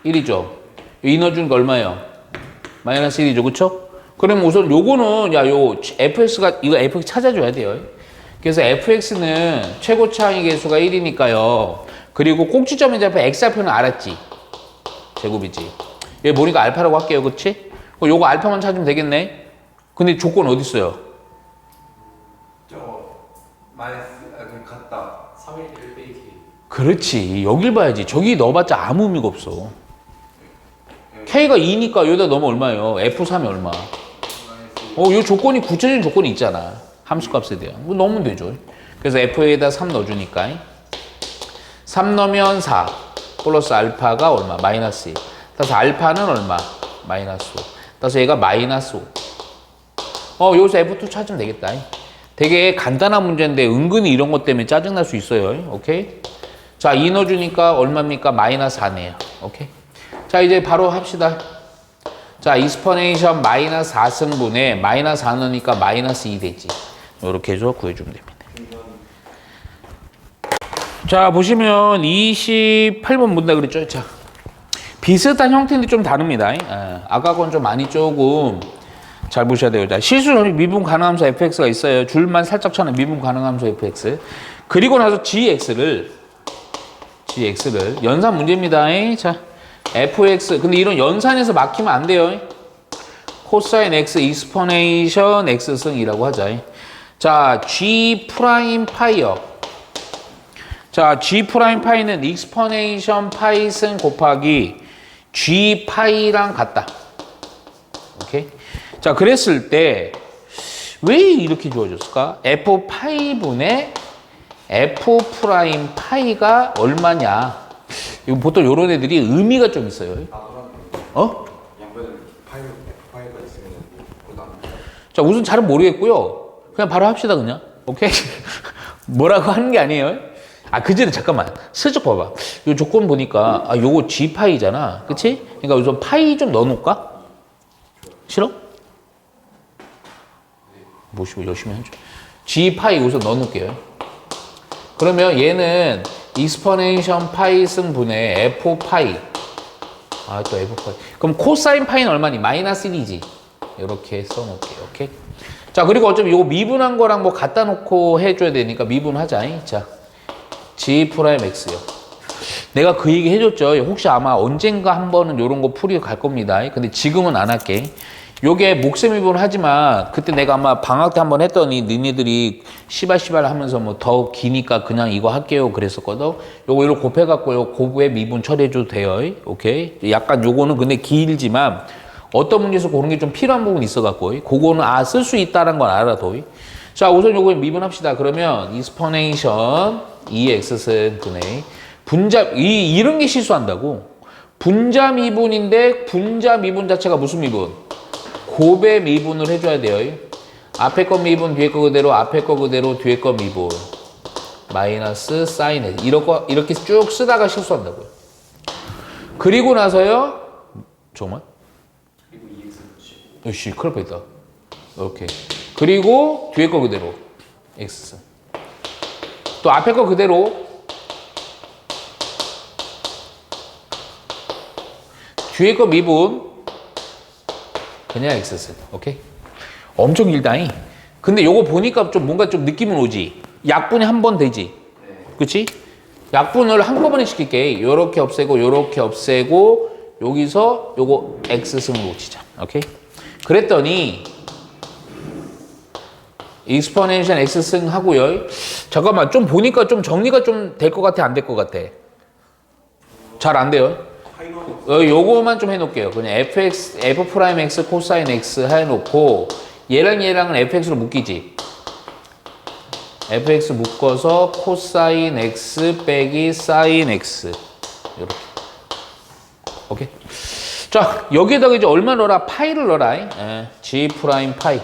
1이죠. 2 넣어주는 거 얼마예요? 마이너스 1이죠. 그쵸? 그러면 우선 요거는, 요 fx가, 이거 fx 찾아줘야 돼요. 그래서 fx는 최고차항의 개수가 1이니까요. 그리고 꼭지점에 잡혀 x좌표는 알았지? 제곱이지. 얘 보니까 알파라고 할게요. 그치? 요거 알파만 찾으면 되겠네? 근데 조건 어디 있어요? 그럼 같다. 3일 1 빼기 K 그렇지. 여길 봐야지. 저기 넣어봤자 아무 의미가 없어. K가 2니까 여기다 넣으면 얼마예요? F3이 얼마? 요 조건이 구체적인 조건이 있잖아. 함수값에 대한. 뭐 넣으면 되죠. 그래서 F에다 3 넣어주니까 3 넣으면 4 플러스 알파가 얼마? 마이너스 1. 따라서 알파는 얼마? 마이너스 5. 따라서 얘가 마이너스 5. 여기서 F2 찾으면 되겠다. 되게 간단한 문제인데 은근히 이런 것 때문에 짜증날 수 있어요. 오케이? 자, 2 넣어주니까 얼마입니까? 마이너스 4네요. 오케이? 자, 이제 바로 합시다. 자, 익스포네이션 마이너스 4승분에 마이너스 4 넣으니까 마이너스 2 되지. 이렇게 해서 구해주면 됩니다. 자, 보시면 28번 문다 그랬죠? 자, 비슷한 형태인데 좀 다릅니다. 아까 건 좀 많이 조금 잘 보셔야 돼요. 자, 실수 미분 가능함수 fx가 있어요. 줄만 살짝 쳐는 미분 가능함수 fx. 그리고 나서 gx를 연산 문제입니다. 자, fx. 근데 이런 연산에서 막히면 안 돼요. 코사인 x 익스포네이션 x승이라고 하자. 자, g 프라임 파이요. 자, g 프라임 파이는 익스포네이션 파이승 곱하기 g 파이랑 같다. 오케이? 자, 그랬을 때 왜 이렇게 주어졌을까? f 파이분의 f 프라임 파이가 얼마냐? 이거 보통 이런 애들이 의미가 좀 있어요. 어? 파이가 있으면 보다 자, 우선 잘은 모르겠고요. 그냥 바로 합시다, 그냥. 오케이? 뭐라고 하는 게 아니에요. 그 전에 잠깐만. 슬쩍 봐봐. 이 조건 보니까, 요거 G 파이잖아. 그치? 그러니까 우선 파이 좀 넣어놓을까? 싫어? 뭐시고 열심히 해줘. G 파이 우선 넣어놓을게요. 그러면 얘는 익스포네이션 파이 승분의 F 파이. 아, 또 F 파이. 그럼 코사인 파이는 얼마니? 마이너스 1이지. 이렇게 써놓을게요. 오케이. 자, 그리고 어차피 이거 미분한 거랑 뭐 갖다 놓고 해줘야 되니까 미분하자. 자, G 프라임 X요. 내가 그 얘기 해줬죠. 혹시 아마 언젠가 한 번은 이런 거 풀이 갈 겁니다. 근데 지금은 안 할게. 요게 목세 미분 하지만 그때 내가 아마 방학 때 한번 했더니 너희들이 시발 하면서 뭐 더 기니까 그냥 이거 할게요 그랬었거든. 요거 이렇게 곱해갖고 요 곱에 미분 처리해줘도 돼요. 오케이. 약간 요거는 근데 길지만 어떤 문제에서 그런 게 좀 필요한 부분이 있어갖고 그거는 쓸 수 있다는 걸 알아도. 자, 우선 요거 미분합시다. 그러면 익스포네이션 2x승 분의 분자 이런 게 실수한다고. 분자 미분인데 분자 미분 자체가 무슨 미분? 곱의 미분을 해줘야 돼요. 앞에 거 미분, 뒤에 거 그대로, 앞에 거 그대로, 뒤에 거 미분. 마이너스 사인 이렇게 쭉 쓰다가 실수한다고요. 그리고 나서요. 정말? 그리고 EX 붙이고. 역시 큰일 뻔했다. 이렇게. 그리고 뒤에 거 그대로. X. 또 앞에 거 그대로. 뒤에 거 미분. 그냥 X승. 오케이? 엄청 길다잉. 근데 요거 보니까 좀 뭔가 좀 느낌은 오지. 약분이 한 번 되지. 네. 그치? 약분을 한꺼번에 시킬게. 요렇게 없애고 요렇게 없애고 여기서 요거 X승으로 치자. 오케이? 그랬더니 익스포넨셜 X승 하고요. 잠깐만 좀 보니까 좀 정리가 좀 될 것 같아 안 될 것 같아? 잘 안 돼요. 요거만 좀 해놓을게요. 그냥 f 프라임 x 코사인 x 해놓고 얘랑 얘랑은 fx로 묶이지. fx 묶어서 코사인 x 빼기 사인 x 이렇게. 오케이. 자, 여기에다가 이제 얼마 넣어라? 파이를 넣어라. g 프라임 파이.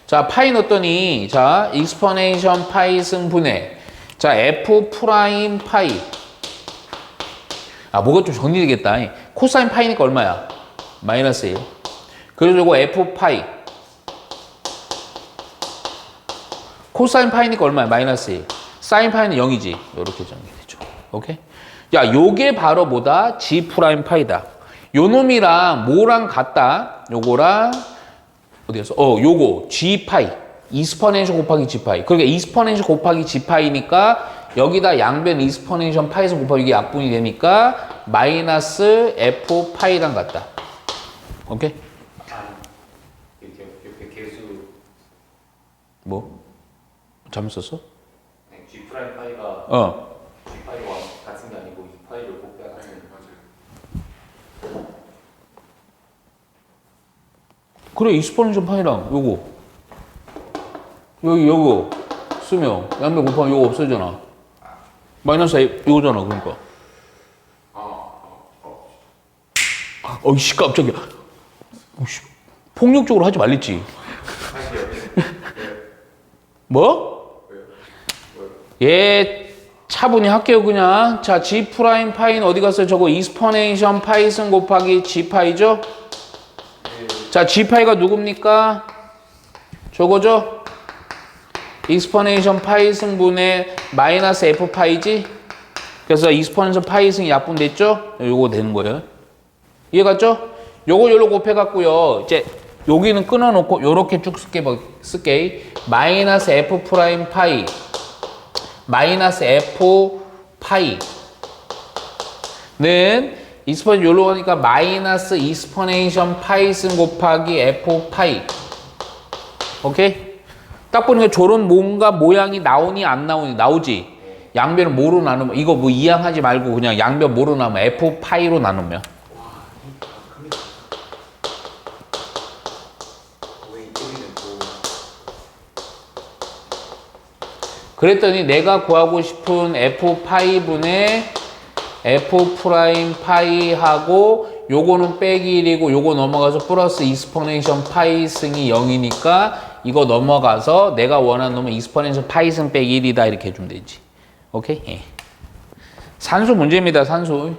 자, 파이 넣었더니 자 익스포네이션 파이 승분해. 자, f 프라임 파이. 뭐가 좀 정리되겠다. 코사인 파이니까 얼마야? 마이너스 1. 그리고 이거 F 파이. 코사인 파이니까 얼마야? 마이너스 1. 사인 파이는 0이지. 이렇게 정리되죠. 오케이? 야, 요게 바로 뭐다? G 프라임 파이다. 요 놈이랑 뭐랑 같다? 요거랑 어디 갔어? 요거 G 파이. 이스퍼넨셜 곱하기 G 파이. 그러니까 이스퍼넨셜 곱하기 G 파이니까 여기다 양변 익스포넨셜 파이에서 곱하기 이게 약분이 되니까 마이너스 F 파이랑 같다. 오케이? 이렇게 개수 뭐? 잘못 썼어? 네, G 프라임 파이가 G 파이와 같은 게 아니고 이 파이를 곱해야 같은 게 맞아요. 그래, 익스포넨셜 파이랑 요거 요거 쓰면 양변 곱하면 요거 없어지잖아. 마이너스 A 요거잖아. 그러니까. 어이씨 깜짝이야. 오씨, 폭력적으로 하지 말랬지. 뭐? 예, 차분히 할게요 그냥. 자, G 프라임 파이는 어디 갔어요? 저거 익스포네이션 파이 승 곱하기 G 파이죠? 자, G 파이가 누굽니까? 저거죠? 익스포네이션 파이 승분의 마이너스 F 파이지? 그래서 익스포네이션 파이 승이 약분됐죠? 요거 되는 거예요. 이해갔죠? 요거 요로 곱해갖고요. 이제 여기는 끊어놓고 요렇게 쭉 쓸게. 마이너스 F 프라임 파이 마이너스 F 파이는 익스포네이션 요로 하니까 마이너스 익스포네이션 파이 승 곱하기 F 파이. 오케이? 딱 보니까 저런 뭔가 모양이 나오니 안 나오니 나오지. 양변을 뭐로 나누면 이거 뭐 이양하지 말고 그냥 양변 뭐로 나누면 F 파이로 나누면. 그랬더니 내가 구하고 싶은 F 파이 분의 F 프라임 파이하고 요거는 빼기 1이고 요거 넘어가서 플러스 익스포넨셜 파이 승이 0이니까 이거 넘어가서 내가 원하는 놈은 익스포넨셜 파이 승 빼기 1이다 이렇게 해주면 되지. 오케이? 예. 산수 문제입니다. 산수.